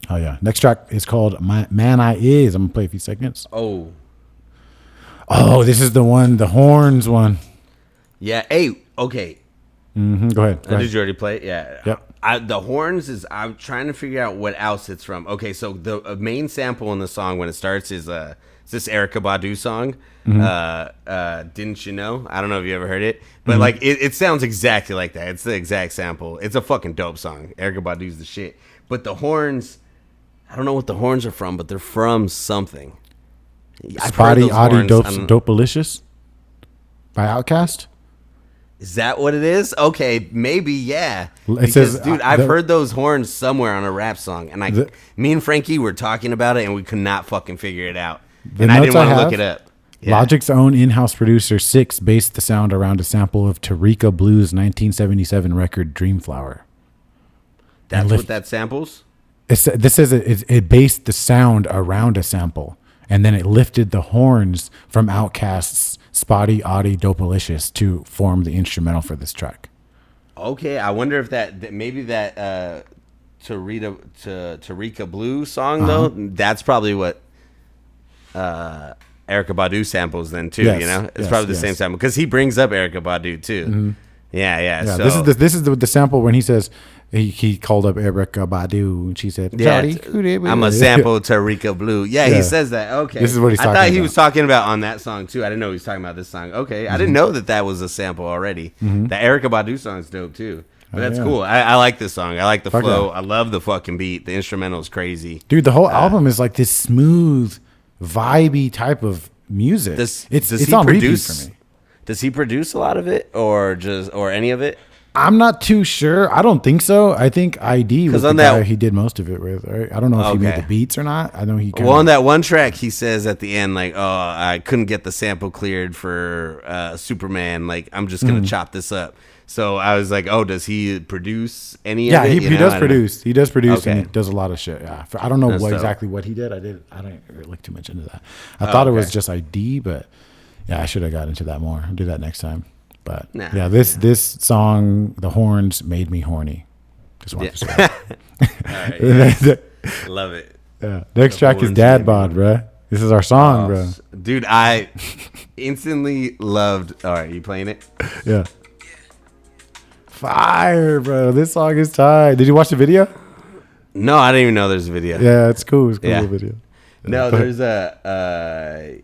Oh yeah. Next track is called Man I Is. I'm gonna play a few seconds. Oh, this is the one, the horns one. Yeah. Hey. Okay. Go ahead. Did you already play it? Yeah. Yep. The horns is. I'm trying to figure out what else it's from. Okay, so the main sample in the song when it starts is this Erykah Badu song. Didn't you know? I don't know if you ever heard it, but like it sounds exactly like that. It's the exact sample. It's a fucking dope song. Erykah Badu's the shit. But the horns. I don't know what the horns are from, but they're from something. Spotty Audi Dopalicious by Outkast. Is that what it is? Okay, maybe, yeah. It says, dude, I've heard those horns somewhere on a rap song, and me and Frankie were talking about it, and we could not fucking figure it out. And I didn't want to look it up. Yeah. Logic's own in-house producer Six based the sound around a sample of Tarika Blue's 1977 record Dreamflower. That's what that samples? This says it based the sound around a sample, and then it lifted the horns from Outkast's Spotty Audi Dopalicious to form the instrumental for this track. Okay, I wonder if that maybe that Tarika Blue song though, that's probably what Erykah Badu samples then too. You know, it's probably the same sample because he brings up Erykah Badu too. Yeah. So this is the sample when he says. He called up Erykah Badu and she said, I'm a sample Tarika Blue. Yeah, he says that. Okay. This is what he's talking about. I thought he was talking about on that song too. I didn't know he was talking about this song. Okay. I didn't know that was a sample already. The Erykah Badu song is dope too. But that's cool. I like this song. I like the flow. I love the fucking beat. The instrumental is crazy. Dude, the whole album is like this smooth, vibey type of music. It's on repeat for me. Does he produce a lot of it or any of it? I'm not too sure. I don't think so. I think ID was the guy he did most of it with. Right? I don't know if he made the beats or not. I know he. On that one track, he says at the end, like, "Oh, I couldn't get the sample cleared for Superman. Like, I'm just gonna chop this up." So I was like, "Oh, does he produce any of it?" Yeah, he does produce. He does produce and he does a lot of shit. Yeah, I don't know exactly what he did. I didn't look too much into that. I thought it was just ID, but yeah, I should have got into that more. I'll do that next time. But this song, the horns, made me horny. Just want to say. Love it. Yeah. Next track is Dad Bod, bro. This is our song, bro. Dude, I instantly loved. All right, you playing it? Yeah. Fire, bro. This song is tight. Did you watch the video? No, I didn't even know there's a video. Yeah, it's cool. It's a cool video. No, there's a.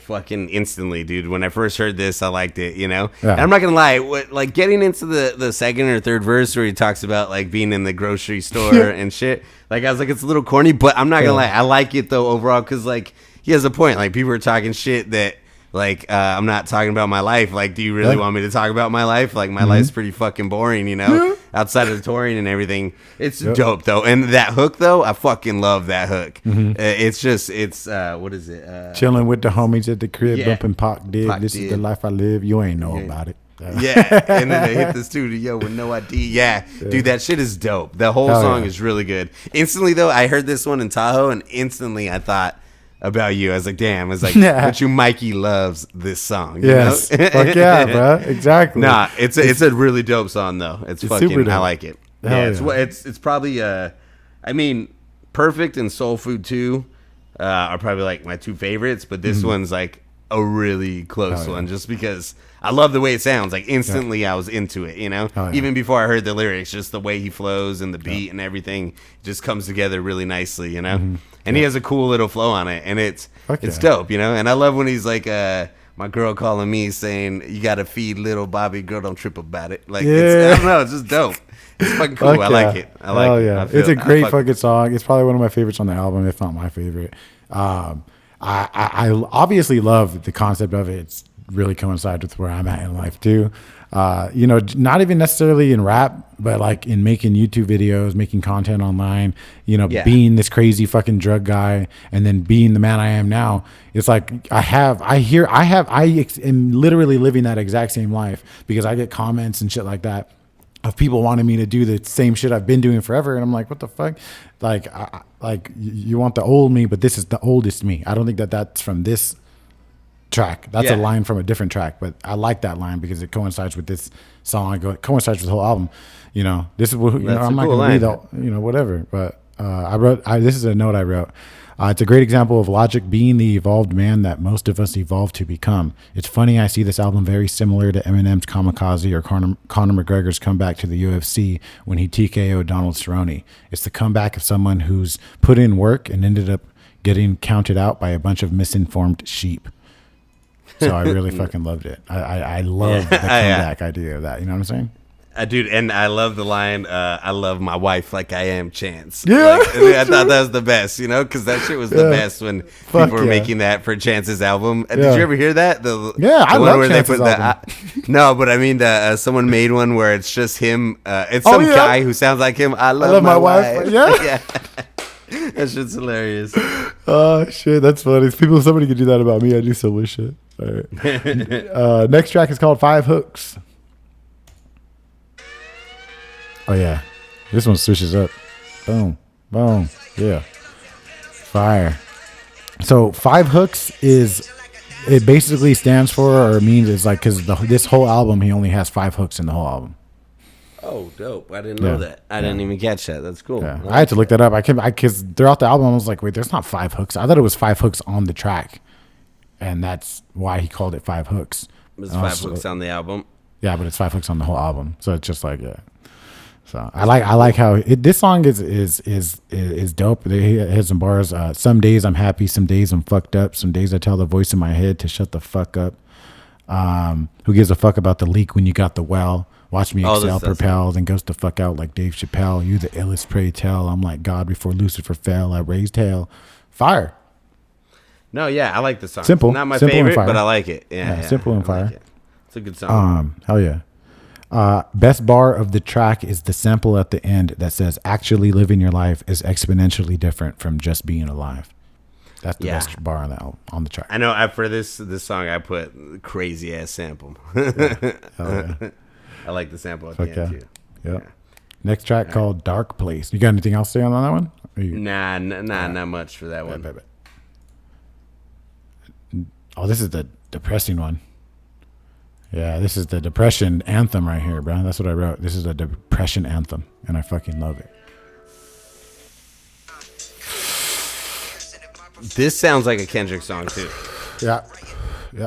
Fucking instantly, dude. When I first heard this, I liked it, you know? And I'm not gonna lie, like getting into the second or third verse where he talks about like being in the grocery store and shit, like I was like, it's a little corny, but I'm not gonna lie, I like it though overall because like he has a point. Like people are talking shit that like I'm not talking about my life. Like, do you really want me to talk about my life? Like my life's pretty fucking boring, you know? Outside of the touring and everything. It's dope though. And that hook though, I fucking love that hook. It's what is it? Chilling with the homies at the crib, bumping Pac Dig. This is the life I live. You ain't know about it. Yeah, and then they hit the studio with no ID. Yeah, dude, that shit is dope. The whole song is really good. Instantly though, I heard this one in Tahoe, and instantly I thought about you. I was like, damn. I was like, but you, Mikey loves this song. Yes. You know? Fuck yeah, bro. Exactly. Nah, it's a really dope song though. It's fucking. I like it. It's probably I mean, Perfect and Soul Food 2 are probably like my two favorites, but this one's like a really close one just because I love the way it sounds. Like instantly I was into it, you know? Even before I heard the lyrics, just the way he flows and the beat and everything just comes together really nicely, you know? And he has a cool little flow on it, and it's dope, you know? And I love when he's like my girl calling me saying, you got to feed little Bobby, girl, don't trip about it. Like, I don't know, it's just dope. It's fucking cool. I like it. I like it. Yeah. It's a great fucking song. It's probably one of my favorites on the album, if not my favorite. I obviously love the concept of it. It's really coincides with where I'm at in life too. Not even necessarily in rap, but like in making YouTube videos, making content online, being this crazy fucking drug guy and then being the man I am now. It's like I am literally living that exact same life because I get comments and shit like that of people wanting me to do the same shit I've been doing forever. And I'm like, what the fuck? Like, you want the old me, but this is the oldest me. I don't think that's from this track. That's a line from a different track, but I like that line because it coincides with this song. It coincides with the whole album. This is what, I'm not going to be the, whatever, but this is a note I wrote. It's a great example of Logic being the evolved man that most of us evolved to become. It's funny, I see this album very similar to Eminem's Kamikaze or Conor McGregor's comeback to the UFC when he TKO'd Donald Cerrone. It's the comeback of someone who's put in work and ended up getting counted out by a bunch of misinformed sheep. So I really fucking loved it. I love the comeback idea of that. You know what I'm saying? Dude, and I love the line, I love my wife like I am Chance. Yeah. I thought that was the best, because that shit was the best when people were making that for Chance's album. Did you ever hear that? I love Chance's album. No, but I mean, someone made one where it's just him. It's some guy who sounds like him. I love my wife. Yeah. That shit's hilarious. Oh, shit. That's funny. Somebody could do that about me. I do similar shit. All right. Next track is called 5 Hooks. Oh, yeah. This one switches up. Boom. Boom. Yeah. Fire. So 5 Hooks it basically stands for or means it's like, because this whole album, he only has 5 hooks in the whole album. Oh, dope. I didn't know that. I didn't even catch that. That's cool. Yeah. I had to look that up. Because throughout the album, I was like, wait, there's not 5 hooks. I thought it was 5 hooks on the track. And that's why he called it 5 hooks. It was 5 hooks on the album. Yeah, but it's 5 hooks on the whole album. So it's just like, yeah. So I like how this song is dope. It has some bars. Some days I'm happy, some days I'm fucked up. Some days I tell the voice in my head to shut the fuck up. Who gives a fuck about the leak when you got the well? Watch me excel, propel, then goes the fuck out like Dave Chappelle. You the illest, pray tell. I'm like God before Lucifer fell. I raised hell. Fire. No, yeah, I like the song. Simple. Not my simple favorite, but I like it. Yeah, simple and fire. Like it's a good song. Hell yeah. Best bar of the track is the sample at the end that says, actually living your life is exponentially different from just being alive. That's the best bar on the track. I know. For this song, I put crazy ass sample. Yeah. I like the sample at the end too. Yep. Yeah. Next track called Dark Place. You got anything else to say on that one? Nah, not much for that one. Oh, this is the depressing one. Yeah, this is the depression anthem right here, bro. That's what I wrote. This is a depression anthem, and I fucking love it. This sounds like a Kendrick song too. Yeah,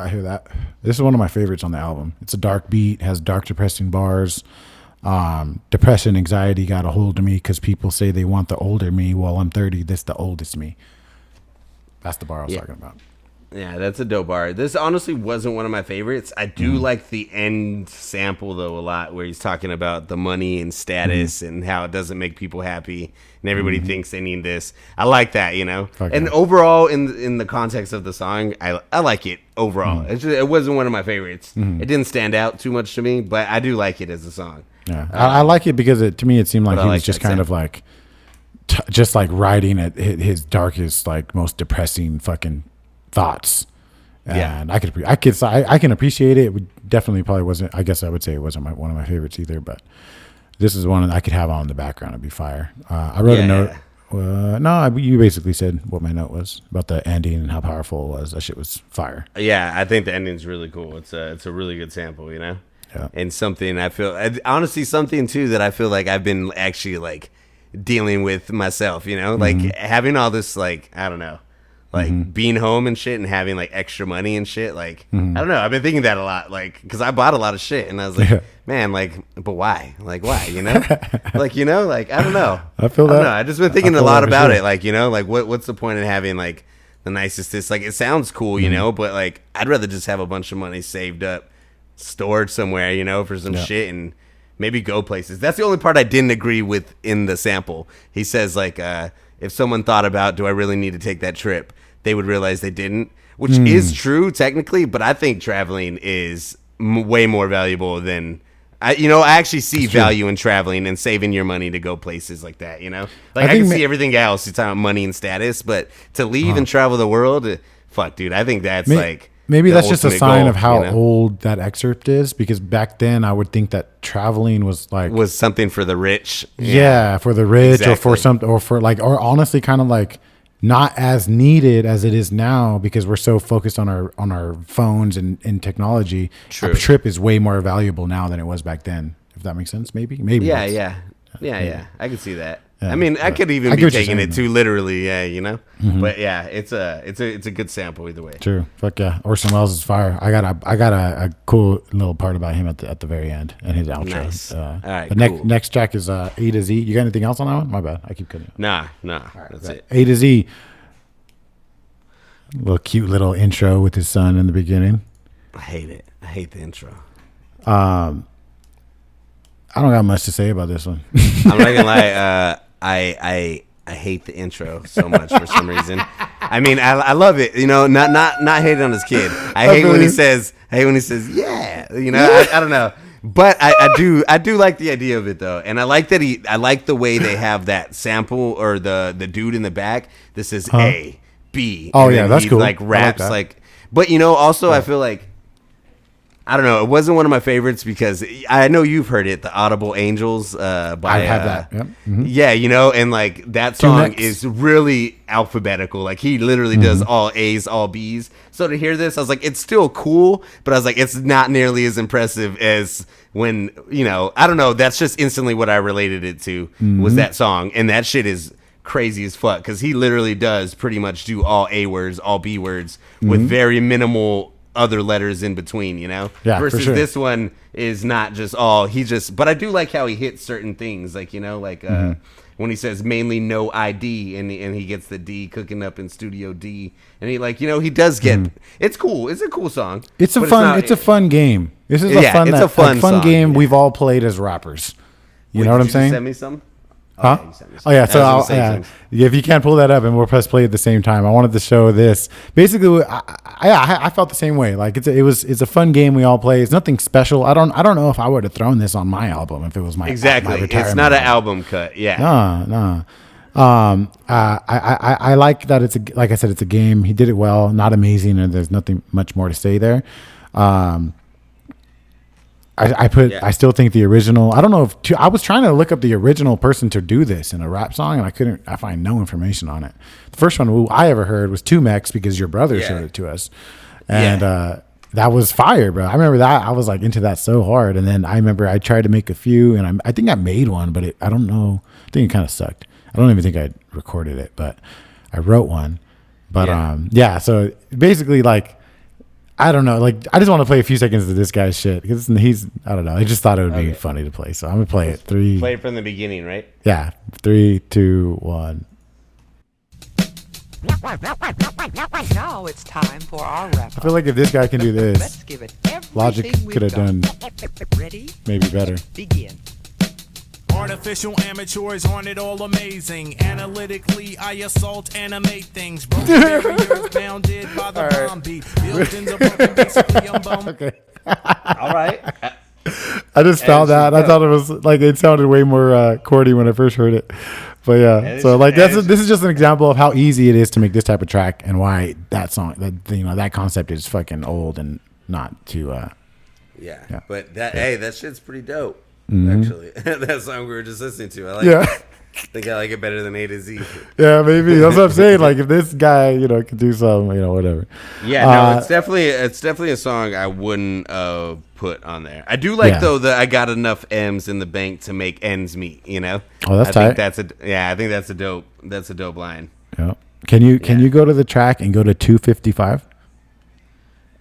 I hear that. This is one of my favorites on the album. It's a dark beat, has dark, depressing bars. Depression, anxiety got a hold of me because people say they want the older me. Well, I'm 30. This the oldest me. That's the bar I was talking about. Yeah, that's a dope bar. This honestly wasn't one of my favorites. I do like the end sample, though, a lot, where he's talking about the money and status and how it doesn't make people happy, and everybody thinks they need this. I like that, And overall, in the context of the song, I like it overall. It wasn't one of my favorites. It didn't stand out too much to me, but I do like it as a song. Yeah, I like it because to me it seemed like he was just kind of like, just like writing at his darkest, like most depressing fucking thoughts. And I can appreciate it. It definitely probably wasn't. I guess I would say it wasn't one of my favorites either. But this is one I could have on in the background. It'd be fire. I wrote a note. No, you basically said what my note was about the ending and how powerful it was. That shit was fire. Yeah, I think the ending's really cool. It's a really good sample, Yeah. And something I feel, honestly, something too that I feel like I've been actually like dealing with myself, like having all this, like, I don't know, like being home and shit and having like extra money and shit. Like, I don't know. I've been thinking that a lot, like, because I bought a lot of shit and I was like, man, like, but why? Like, why? Like, like, I don't know. I feel that. I don't know. I just been thinking a lot about it. Like, like what's the point in having like the nicest. It's like, it sounds cool, you know, but like, I'd rather just have a bunch of money saved up, stored somewhere, you know, for some shit, and maybe go places. That's the only part I didn't agree with in the sample. He says like, if someone thought about, do I really need to take that trip, they would realize they didn't, which is true technically, but I think traveling is way more valuable than I actually see value in traveling and saving your money to go places like that, you know? Like, I can see everything else. You're talking about money and status, but to leave and travel the world, fuck, dude, I think that's maybe that's just a sign goal, of how old that excerpt is, because back then I would think that traveling was something for the rich. Yeah, for the rich, exactly. or honestly kind of like not as needed as it is now, because we're so focused on our phones and technology. True. A trip is way more valuable now than it was back then, if that makes sense. Maybe yeah, I can see that. Yeah, I mean, I could even be taking it too literally, you know. But yeah, it's a good sample either way. True. Fuck yeah. Orson Welles is fire. I got a cool little part about him at the very end and his outro. Nice. All right. The next track is A to Z. You got anything else on that one? My bad. I keep cutting. Nah. Right, that's it. A to Z. Little cute little intro with his son in the beginning. I hate it. I hate the intro. I don't got much to say about this one. I'm not gonna lie. I hate the intro so much for some reason. I mean, I love it. You know, not hating on his kid. I hate when he says, yeah. You know, I don't know. But I do like the idea of it though, and I like the way they have that sample or the dude in the back. This is A, B. Oh yeah, that's cool. Like raps like, but you know, also I feel like, I don't know, it wasn't one of my favorites because I know you've heard it, the Audible Angels by I have that. Yep. Yeah, you know, and like that song is really alphabetical. Like he literally does all A's, all B's. So to hear this, I was like, it's still cool, but I was like, it's not nearly as impressive as when, you know, I don't know, that's just instantly what I related it to was that song. And that shit is crazy as fuck because he literally does pretty much do all A words, all B words with very minimal other letters in between, you know? Yeah, versus for sure. This one is not just all, but I do like how he hits certain things, like, you know, like when he says mainly no ID and he gets the D cooking up in Studio D, and he, like, you know, he does get, it's cool. It's a cool song. It's a fun game. This is a fun song, game we've all played as rappers. You know what I'm saying? Send me some? Huh? Oh yeah, so if you can't pull that up and we'll press play at the same time. I wanted to show this. Basically, I felt the same way. Like it's a fun game we all play. It's nothing special. I don't know if I would have thrown this on my album if it was my exactly. My it's not an album cut. Yeah. No. I like that it's like I said, it's a game. He did it well. Not amazing, and there's nothing much more to say there. I still think the original, I don't know if I was trying to look up the original person to do this in a rap song and I find no information on it. The first one I ever heard was 2Mex because your brother showed it to us. And that was fire, bro. I remember that. I was like into that so hard. And then I remember I tried to make a few and I think I made one, but I don't know. I think it kind of sucked. I don't even think I recorded it, but I wrote one. But so basically like, I don't know. Like, I just want to play a few seconds of this guy's shit because I don't know. I just thought it would be funny to play. So I'm going to play it. Play it from the beginning, right? Yeah. 3, 2, 1. Now it's time for our wrap. I feel like if this guy can do this, Let's give it Logic could have done Ready? maybe better. Begin. Artificial amateurs aren't it all amazing? Analytically, I assault, animate things. Broken barriers bounded by the bomb beat. Buildings are broken, basically unbound. Okay. All right. I just found that. I thought it was like it sounded way more corny when I first heard it. But yeah, so like this is just an example of how easy it is to make this type of track and why that song, that concept is fucking old and not too. Yeah. But that shit's pretty dope. Actually, that song we were just listening to, I like. Yeah. I think I like it better than A to Z. Yeah, maybe that's what I'm saying. Like if this guy, could do something, whatever. Yeah, no, it's definitely a song I wouldn't put on there. I do like though that I got enough M's in the bank to make ends meet. Oh, that's tight. I think that's a dope line. Yeah. Can you go to the track and go to 255?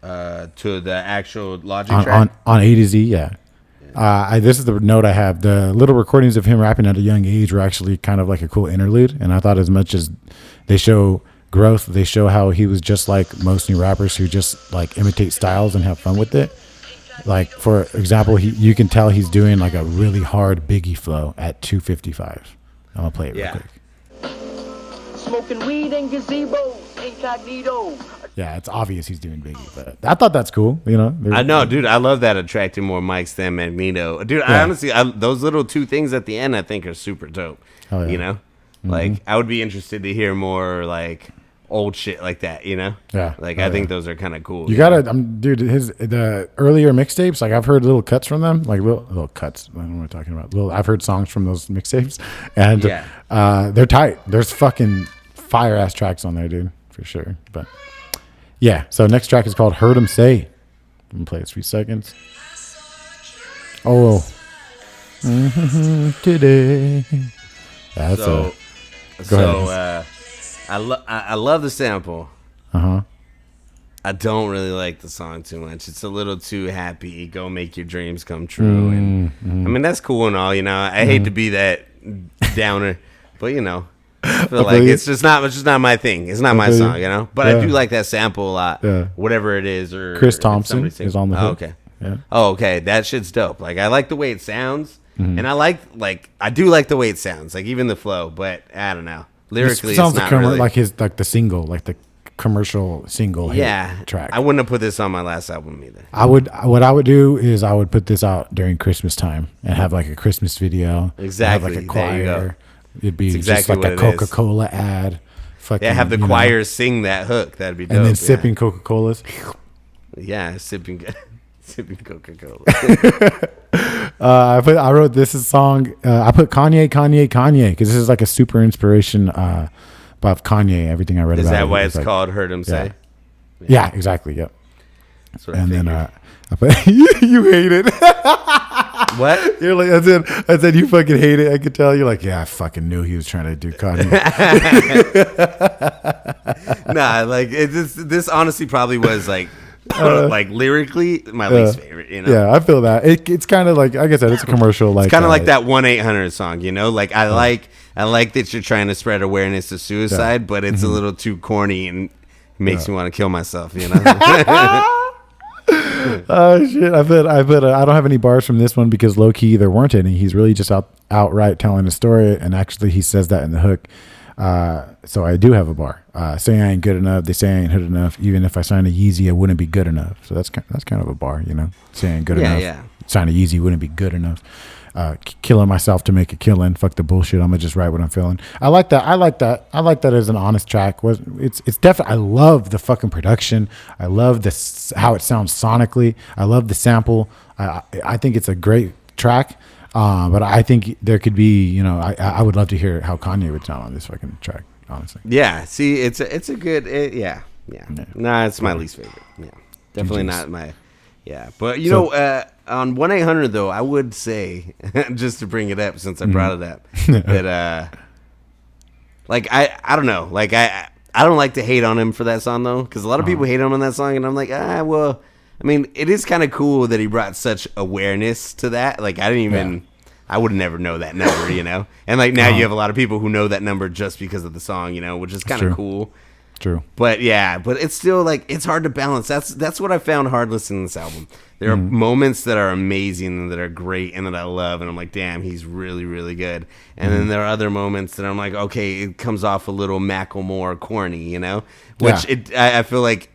To the actual Logic track on A to Z, yeah. This is the note I have. The little recordings of him rapping at a young age were actually kind of like a cool interlude. And I thought as much as they show growth. They show how he was just like most new rappers who just like imitate styles and have fun with it. Like, for example, you can tell he's doing like a really hard Biggie flow at 255. I'm gonna play it real quick. Smoking weed and gazebo, incognito. Yeah, it's obvious he's doing Biggie, but I thought that's cool. You know, I know, dude. I love that attracting more mics than Magneto, dude. I honestly, those little two things at the end, I think are super dope. Oh, yeah. You know, like I would be interested to hear more like old shit like that. You know, Yeah. Like Oh, I think those are kind of cool. You gotta, dude. The earlier mixtapes, like I've heard little cuts from them, like little cuts. I don't know what I'm talking about. I've heard songs from those mixtapes, and they're tight. There's fucking fire ass tracks on there, dude, for sure. But yeah, so next track is called "Heard 'Em Say." I'm gonna play it 3 seconds. Oh, today. Yeah, that's I love the sample. I don't really like the song too much. It's a little too happy. Go make your dreams come true. And I mean, that's cool and all, you know. I hate to be that downer, but you know, I feel like it's just not my thing. It's not my song, you know. But I do like that sample a lot. Yeah. Whatever it is, or Chris Thompson is on the hook. Oh, okay. Yeah. Oh, okay. That shit's dope. Like I like the way it sounds, and I do like the way it sounds. Like even the flow, but I don't know. Lyrically, It sounds it's not like really. like the single, like the commercial single hit track. I wouldn't have put this on my last album either. What I would do is I would put this out during Christmas time and have like a Christmas video. Exactly. Have like a There you go. choir. It'd be That's just exactly like a what it is. Coca-Cola ad. Fucking, Yeah, have the you know, choir sing that hook. That'd be dope. and then yeah. sipping Coca-Colas. Yeah, sipping Coca-Cola. I wrote this song. I put Kanye because this is like a super inspiration of Kanye. Everything I read Is about. that it why was it's like, called Heard 'Em Say? Yeah, exactly. Yep. That's what And I then figured. I put you hate it. What? You're like, I said you fucking hate it. I could tell. You're like, yeah, I fucking knew he was trying to do Kanye. Nah, like this honestly probably was like like lyrically my least favorite, you know. Yeah, I feel that. It's kind of like I said, it's a commercial. Like Kind of like that 1-800 song, you know. Like I like that you're trying to spread awareness to suicide, but it's a little too corny and makes me want to kill myself, you know. Oh shit! I don't have any bars from this one because low key there weren't any. He's really just outright telling a story, and actually he says that in the hook. So I do have a bar. Say I ain't good enough. They say I ain't good enough. Even if I sign a Yeezy, I wouldn't be good enough. So that's kind of a bar, you know. Say I ain't good enough. Yeah. Sign a Yeezy wouldn't be good enough. Killing myself to make a killing. Fuck the bullshit. I'm gonna just write what I'm feeling. I like that. I like that as an honest track. It's definitely. I love the fucking production. I love how it sounds sonically. I love the sample. I think it's a great track. But I think there could be, you know, I would love to hear how Kanye would sound on this fucking track. Honestly. Yeah. See, it's a good. Yeah. Nah, it's my least favorite. Yeah. Definitely GGs. not my. Yeah, but you know, on 1-800 though, I would say just to bring it up since I brought it up that like I don't know, like I don't like to hate on him for that song though, because a lot of people hate on that song, and I'm like, well, I mean, it is kind of cool that he brought such awareness to that. Like I didn't even. I would never know that number, you know, and like now you have a lot of people who know that number just because of the song, you know, which is kind of cool. True. But yeah, but it's still like it's hard to balance. That's what I found hard listening to this album. There are moments that are amazing and that are great and that I love, and I'm like, damn, he's really, really good. And then there are other moments that I'm like, okay, it comes off a little Macklemore corny, you know, which I feel like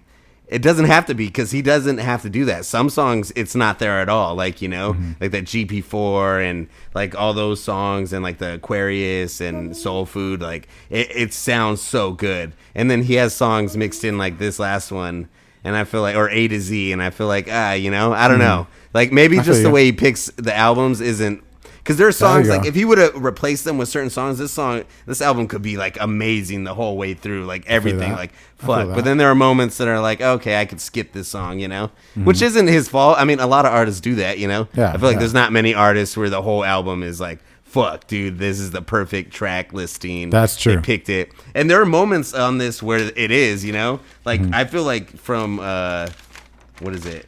it doesn't have to be, because he doesn't have to do that. Some songs it's not there at all, like, you know, like that GP4 and like all those songs and like the Aquarius and Soul Food, like it sounds so good. And then he has songs mixed in like this last one, and I feel like, or A to Z, and I feel like you know, I don't know, like maybe just the way he picks the albums isn't. Because there are songs like if he would have replaced them with certain songs, this album could be like amazing the whole way through, like everything, like fuck. But then there are moments that are like, okay, I could skip this song, you know, which isn't his fault. I mean, a lot of artists do that, you know. I feel like there's not many artists where the whole album is like, fuck, dude, this is the perfect track listing. That's true. They picked it, and there are moments on this where it is, you know, like I feel like from what is it?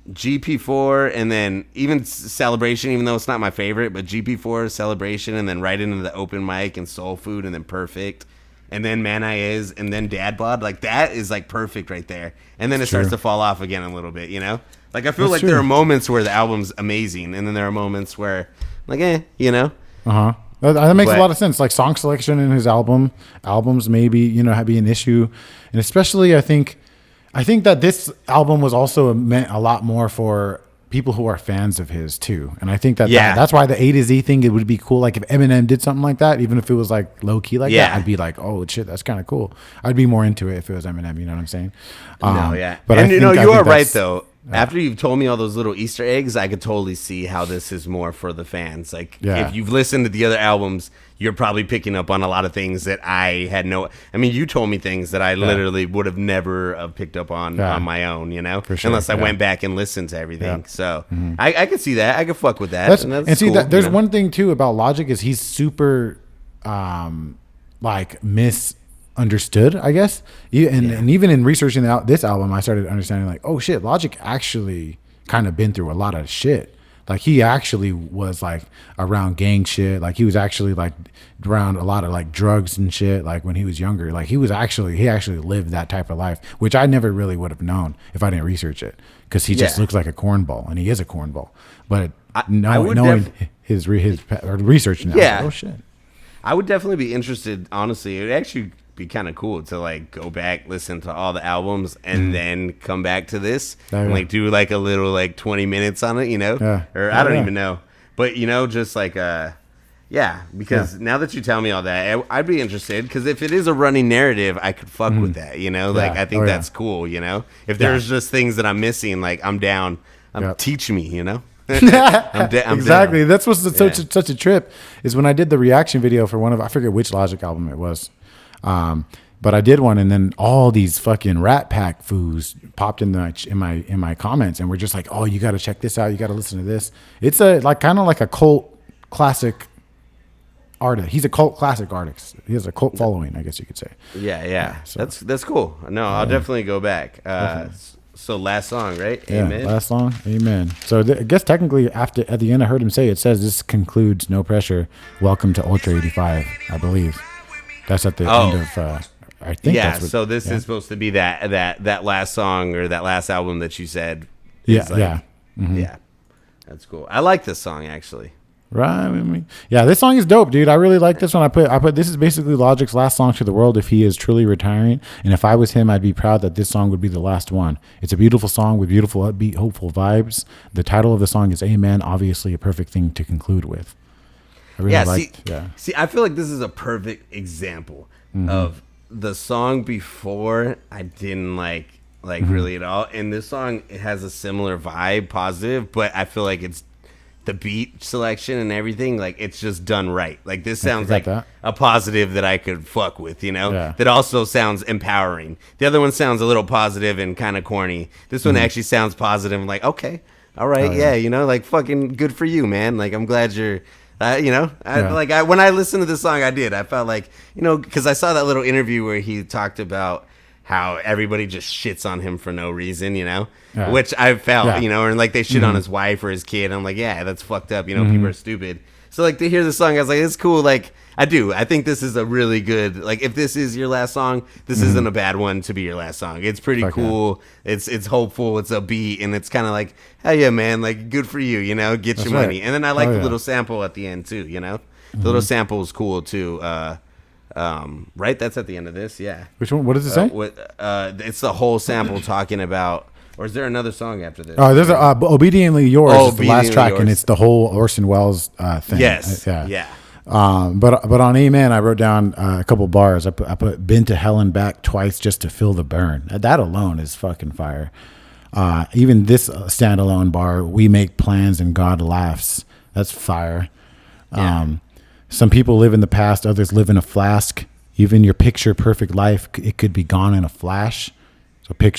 GP4 and then even Celebration, even though it's not my favorite, but GP4, Celebration, and then right into the Open Mic and Soul Food and then Perfect. and then Man I Is, and then Dad Bod. Like that is like perfect right there. And then it starts to fall off again a little bit, you know? Like I feel like there are moments where the album's amazing, and then there are moments where like, you know? Uh-huh. That makes a lot of sense. Like song selection in his albums maybe, you know, be an issue. And especially I think that this album was also meant a lot more for people who are fans of his too. And I think that's why the A to Z thing, it would be cool. Like if Eminem did something like that, even if it was like low key like that, I'd be like, oh shit, that's kind of cool. I'd be more into it if it was Eminem, you know what I'm saying? But and you know, you are right though. After you've told me all those little Easter eggs, I could totally see how this is more for the fans. Like, if you've listened to the other albums, you're probably picking up on a lot of things that I had no... I mean, you told me things that I literally would have never picked up on my own, you know? For sure, unless I went back and listened to everything. So, I could see that. I could fuck with that. And see, cool, there's one thing, too, about Logic is he's super, understood, I guess. And even in researching this album, I started understanding like, oh shit, Logic actually kind of been through a lot of shit. Like he actually was like around gang shit. Like he was actually like around a lot of like drugs and shit. Like when he was younger, like he actually lived that type of life, which I never really would have known if I didn't research it. Cause he just looks like a cornball, and he is a cornball. But knowing his research now, like, oh shit. I would definitely be interested. Honestly, it would actually be kind of cool to like go back, listen to all the albums, and then come back to this and like do like a little like 20 minutes on it, you know? Or I don't even know, but you know, just like because now that you tell me all that, I'd be interested, because if it is a running narrative, I could fuck with that, you know? Like I think that's cool, you know? If there's just things that I'm missing, like I'm down. Teach me, you know? I'm exactly. That's what's such a trip is when I did the reaction video for I forget which Logic album it was. But I did one, and then all these fucking Rat Pack foos popped in my comments, and we're just like, oh, you got to check this out. You got to listen to this. It's a like kind of like a cult classic artist. He's a cult classic artist. He has a cult following, I guess you could say. Yeah. So, that's cool. No, I'll definitely go back. So last song, right? Amen. Yeah, last song, Amen. So I guess technically at the end, I heard him say it says this concludes No Pressure. Welcome to Ultra 85, I believe. That's at the end of. I think. Yeah. That's what, so this is supposed to be that last song or that last album that you said. Yeah. Yeah. That's cool. I like this song actually. Right. Yeah, this song is dope, dude. I really like this one. I put this is basically Logic's last song to the world if he is truly retiring. And if I was him, I'd be proud that this song would be the last one. It's a beautiful song with beautiful, upbeat, hopeful vibes. The title of the song is Amen. Obviously, a perfect thing to conclude with. I really See, I feel like this is a perfect example of the song before I didn't like really at all. And this song, it has a similar vibe, positive, but I feel like it's the beat selection and everything, like it's just done right. Like this sounds like a positive that I could fuck with, you know? That also sounds empowering. The other one sounds a little positive and kind of corny. This one actually sounds positive. I'm like, okay, all right, you know, like fucking good for you, man. Like I'm glad you're you know, when I listened to this song, I felt like, you know, because I saw that little interview where he talked about how everybody just shits on him for no reason, you know, which I felt, you know, and like they shit on his wife or his kid. I'm like, yeah, that's fucked up. You know, people are stupid. So like to hear the song, I was like, it's cool. Like I think this is a really good, like if this is your last song, this isn't a bad one to be your last song. It's pretty cool. Yeah. It's hopeful. It's a beat, and it's kind of like, hell yeah, man, like good for you, you know, get your money. And then I like the little sample at the end too, you know, the little sample is cool too. Right, that's at the end of this. Yeah. Which one? What does it say? It's the whole sample talking about. Or is there another song after this? Oh, there's "Obediently Yours" is the last track, and it's the whole Orson Welles thing. Yes. Yeah. But on Amen, I wrote down a couple bars. I put "Been to hell and back twice just to feel the burn." That alone is fucking fire. Even this standalone bar, "We make plans and God laughs." That's fire. Yeah. Some people live in the past, others live in a flask. Even your picture perfect life, it could be gone in a flash. So pick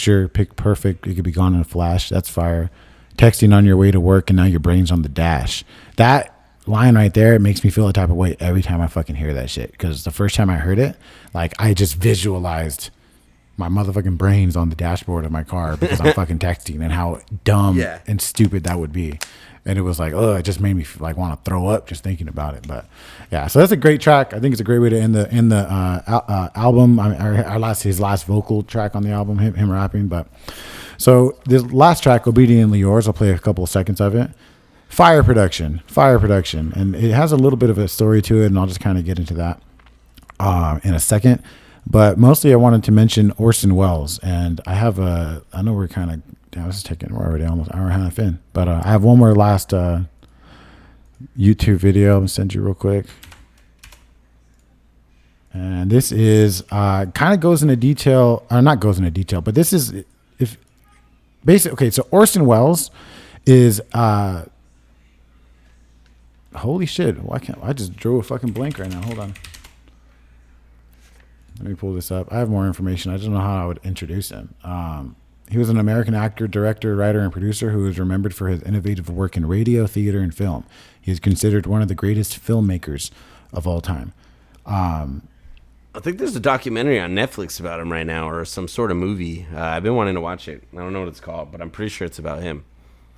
perfect, it could be gone in a flash. That's fire. Texting on your way to work, and now your brain's on the dash. That line right there, it makes me feel a type of way every time I fucking hear that shit. Because the first time I heard it, like I just visualized my motherfucking brains on the dashboard of my car because I'm fucking texting, and how dumb and stupid that would be. and it was like, oh, it just made me like want to throw up just thinking about it. But yeah, so that's a great track. I think it's a great way to end the album. I mean, his last vocal track on the album, him rapping. But so this last track, Obediently Yours, I'll play a couple of seconds of it. Fire production, and it has a little bit of a story to it, and I'll just kind of get into that in a second. But mostly I wanted to mention Orson Welles, and I know we're kind of, we're already almost an hour and a half in, but I have one more last YouTube video I'm going to send you real quick. And this is kind of goes into detail, or not goes into detail, but this is, okay, so Orson Welles is, holy shit, why can't I just drew a fucking blank right now? Hold on. Let me pull this up. I have more information. I just don't know how I would introduce him. He was an American actor, director, writer, and producer who is remembered for his innovative work in radio, theater, and film. He is considered one of the greatest filmmakers of all time. I think there's a documentary on Netflix about him right now, or some sort of movie. I've been wanting to watch it. I don't know what it's called, but I'm pretty sure it's about him.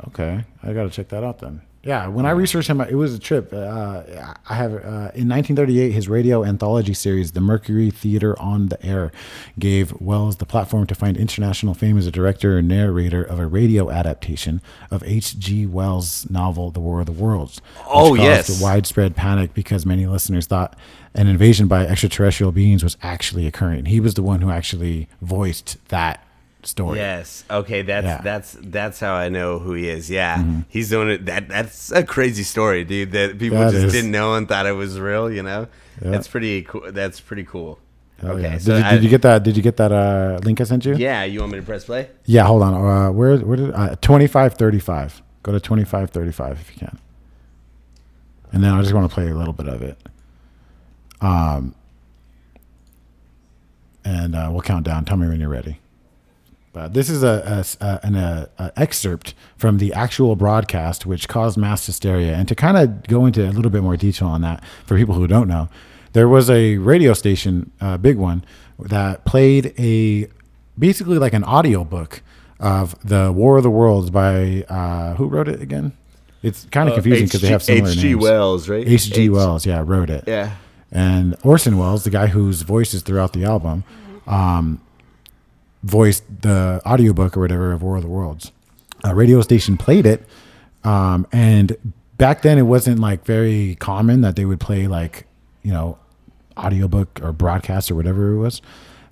Okay, I got to check that out then. Yeah, when I researched him, it was a trip. I have in 1938, his radio anthology series, The Mercury Theater on the Air, gave Wells the platform to find international fame as a director and narrator of a radio adaptation of H.G. Wells' novel The War of the Worlds. Oh, which yes. caused a widespread panic because many listeners thought an invasion by extraterrestrial beings was actually occurring. He was the one who actually voiced that story. Yes. Okay. That's how I know who he is. Yeah. He's doing it. That's a crazy story, dude. That people didn't know and thought it was real. You know, that's pretty cool. That's pretty cool. Okay. Yeah. So did you get that? Did you get that link I sent you? Yeah. You want me to press play? Yeah. Hold on. Where did 2535? Go to 2535 if you can. And then I just want to play a little bit of it. And we'll count down. Tell me when you're ready. This is an excerpt from the actual broadcast, which caused mass hysteria. And to kind of go into a little bit more detail on that, for people who don't know, there was a radio station, a big one, that played basically like an audio book of the War of the Worlds by, who wrote it again? It's kind of confusing because they have similar names. H.G. Wells, right? H.G. Wells, yeah, wrote it. Yeah. And Orson Welles, the guy whose voice is throughout the album, voiced the audiobook or whatever of War of the Worlds. A radio station played it, and back then it wasn't like very common that they would play like, you know, audiobook or broadcast or whatever it was,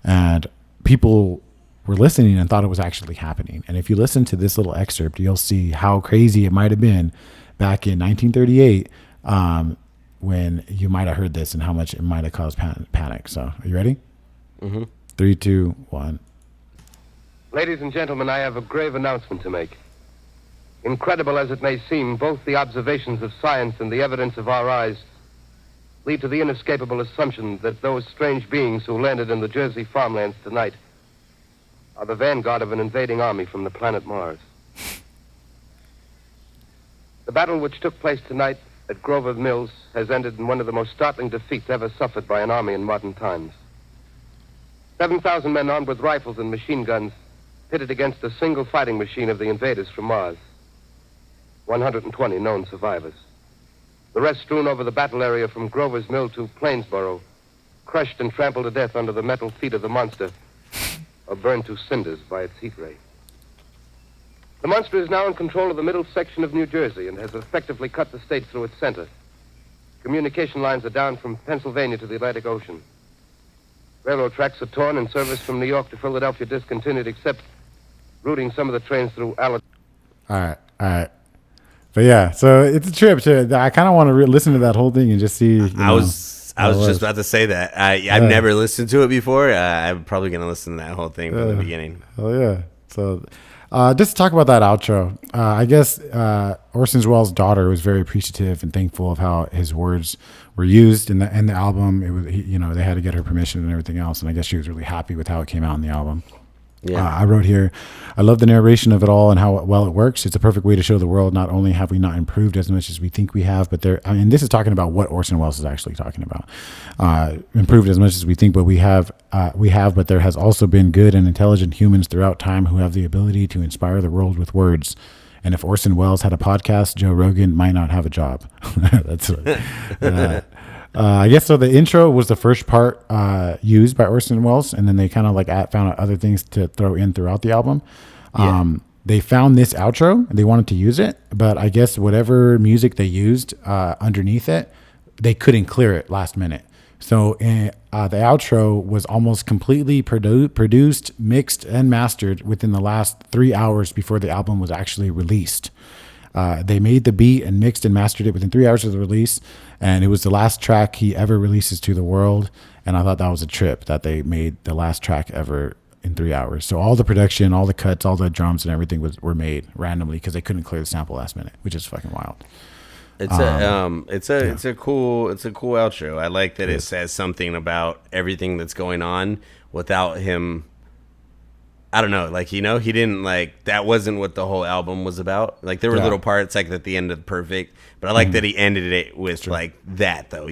and people were listening and thought it was actually happening. And if you listen to this little excerpt, you'll see how crazy it might have been back in 1938 when you might have heard this and how much it might have caused panic. So are you ready? 3, 2, 1. Ladies and gentlemen, I have a grave announcement to make. Incredible as it may seem, both the observations of science and the evidence of our eyes lead to the inescapable assumption that those strange beings who landed in the Jersey farmlands tonight are the vanguard of an invading army from the planet Mars. The battle which took place tonight at Grover Mills has ended in one of the most startling defeats ever suffered by an army in modern times. 7,000 men armed with rifles and machine guns pitted against a single fighting machine of the invaders from Mars. 120 known survivors. The rest strewn over the battle area from Grover's Mill to Plainsboro, crushed and trampled to death under the metal feet of the monster, or burned to cinders by its heat ray. The monster is now in control of the middle section of New Jersey and has effectively cut the state through its center. Communication lines are down from Pennsylvania to the Atlantic Ocean. Railroad tracks are torn and service from New York to Philadelphia discontinued, except routing some of the trains through Alabama. All right. But yeah, so it's a trip. I kind of want to listen to that whole thing and just see. I was just about to say that. I've never listened to it before. I'm probably going to listen to that whole thing from the beginning. Oh, yeah. So just to talk about that outro, I guess Orson Welles' daughter was very appreciative and thankful of how his words were used in the album. It was, they had to get her permission and everything else, and I guess she was really happy with how it came out in the album. Yeah. I wrote here, I love the narration of it all and how well it works. It's a perfect way to show the world not only have we not improved as much as we think we have, but this is talking about what Orson Welles is actually talking about. Improved as much as we think, but we have, but there has also been good and intelligent humans throughout time who have the ability to inspire the world with words. And if Orson Welles had a podcast, Joe Rogan might not have a job. That's I guess so. The intro was the first part used by Orson Welles, and then they kind of like found out other things to throw in throughout the album. They found this outro and they wanted to use it, but I guess whatever music they used underneath it, they couldn't clear it last minute. So the outro was almost completely produced, mixed, and mastered within the last 3 hours before the album was actually released. They made the beat and mixed and mastered it within 3 hours of the release, and it was the last track he ever releases to the world. And I thought that was a trip that they made the last track ever in 3 hours. So all the production, all the cuts, all the drums and everything were made randomly because they couldn't clear the sample last minute, which is fucking wild. It's a cool outro. I like that it says something about everything that's going on without him. I don't know, like, he didn't, like, that wasn't what the whole album was about. Like, there were little parts, like, at the end of Perfect, but I like that he ended it with, like, that, though,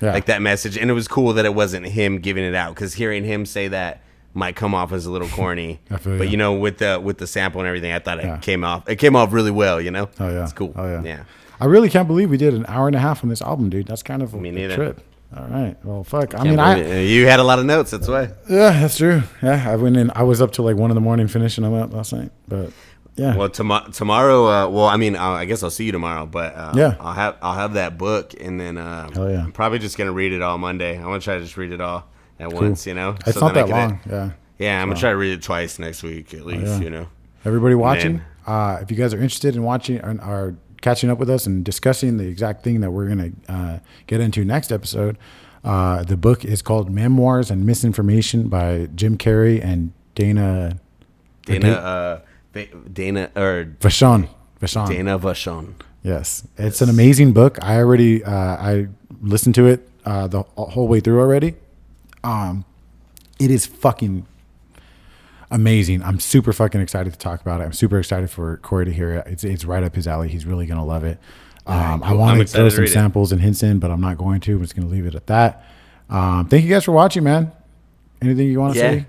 like, that message. And it was cool that it wasn't him giving it out, because hearing him say that might come off as a little corny. But, with the sample and everything, I thought it came off really well, Oh, yeah. It's cool. Oh, yeah. I really can't believe we did an hour and a half on this album, dude. That's kind of a trip. All right. Well, fuck. You had a lot of notes. That's why. Yeah, that's true. Yeah, I went in. I was up till like 1 a.m. finishing them up last night. But yeah. Well, tomorrow. I guess I'll see you tomorrow. But I'll have that book, and then I'm probably just gonna read it all Monday. I want to try to just read it all at once. It's not that long. Yeah, I'm gonna try to read it twice next week at least. Everybody watching, if you guys are interested in watching and are catching up with us and discussing the exact thing that we're going to get into next episode. The book is called Memoirs and Misinformation by Jim Carrey and Dana Vachon. Dana Vachon. Yes. It's an amazing book. I already I listened to it the whole way through already. It is fucking amazing. I'm super fucking excited to talk about it. I'm super excited for Corey to hear it. It's right up his alley. He's really going to love it. I want to throw some samples and hints in, but I'm not going to. I'm just going to leave it at that. Thank you guys for watching, man. Anything you want to say?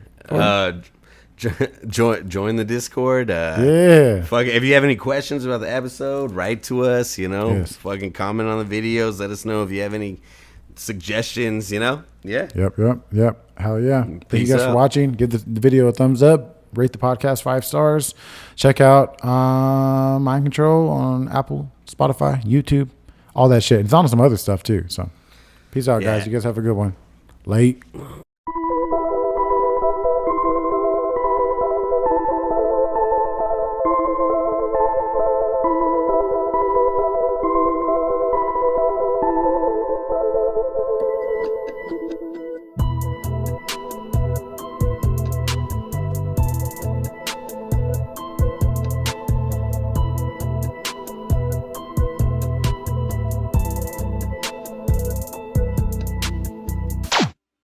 Join the Discord. If you have any questions about the episode, write to us, fucking comment on the videos. Let us know if you have any suggestions, Yep. Hell yeah. Thank you guys for watching. Give the video a thumbs up. Rate the podcast 5 stars. Check out Mind Control on Apple, Spotify, YouTube, all that shit. It's on some other stuff too. So peace out, guys. You guys have a good one. Late.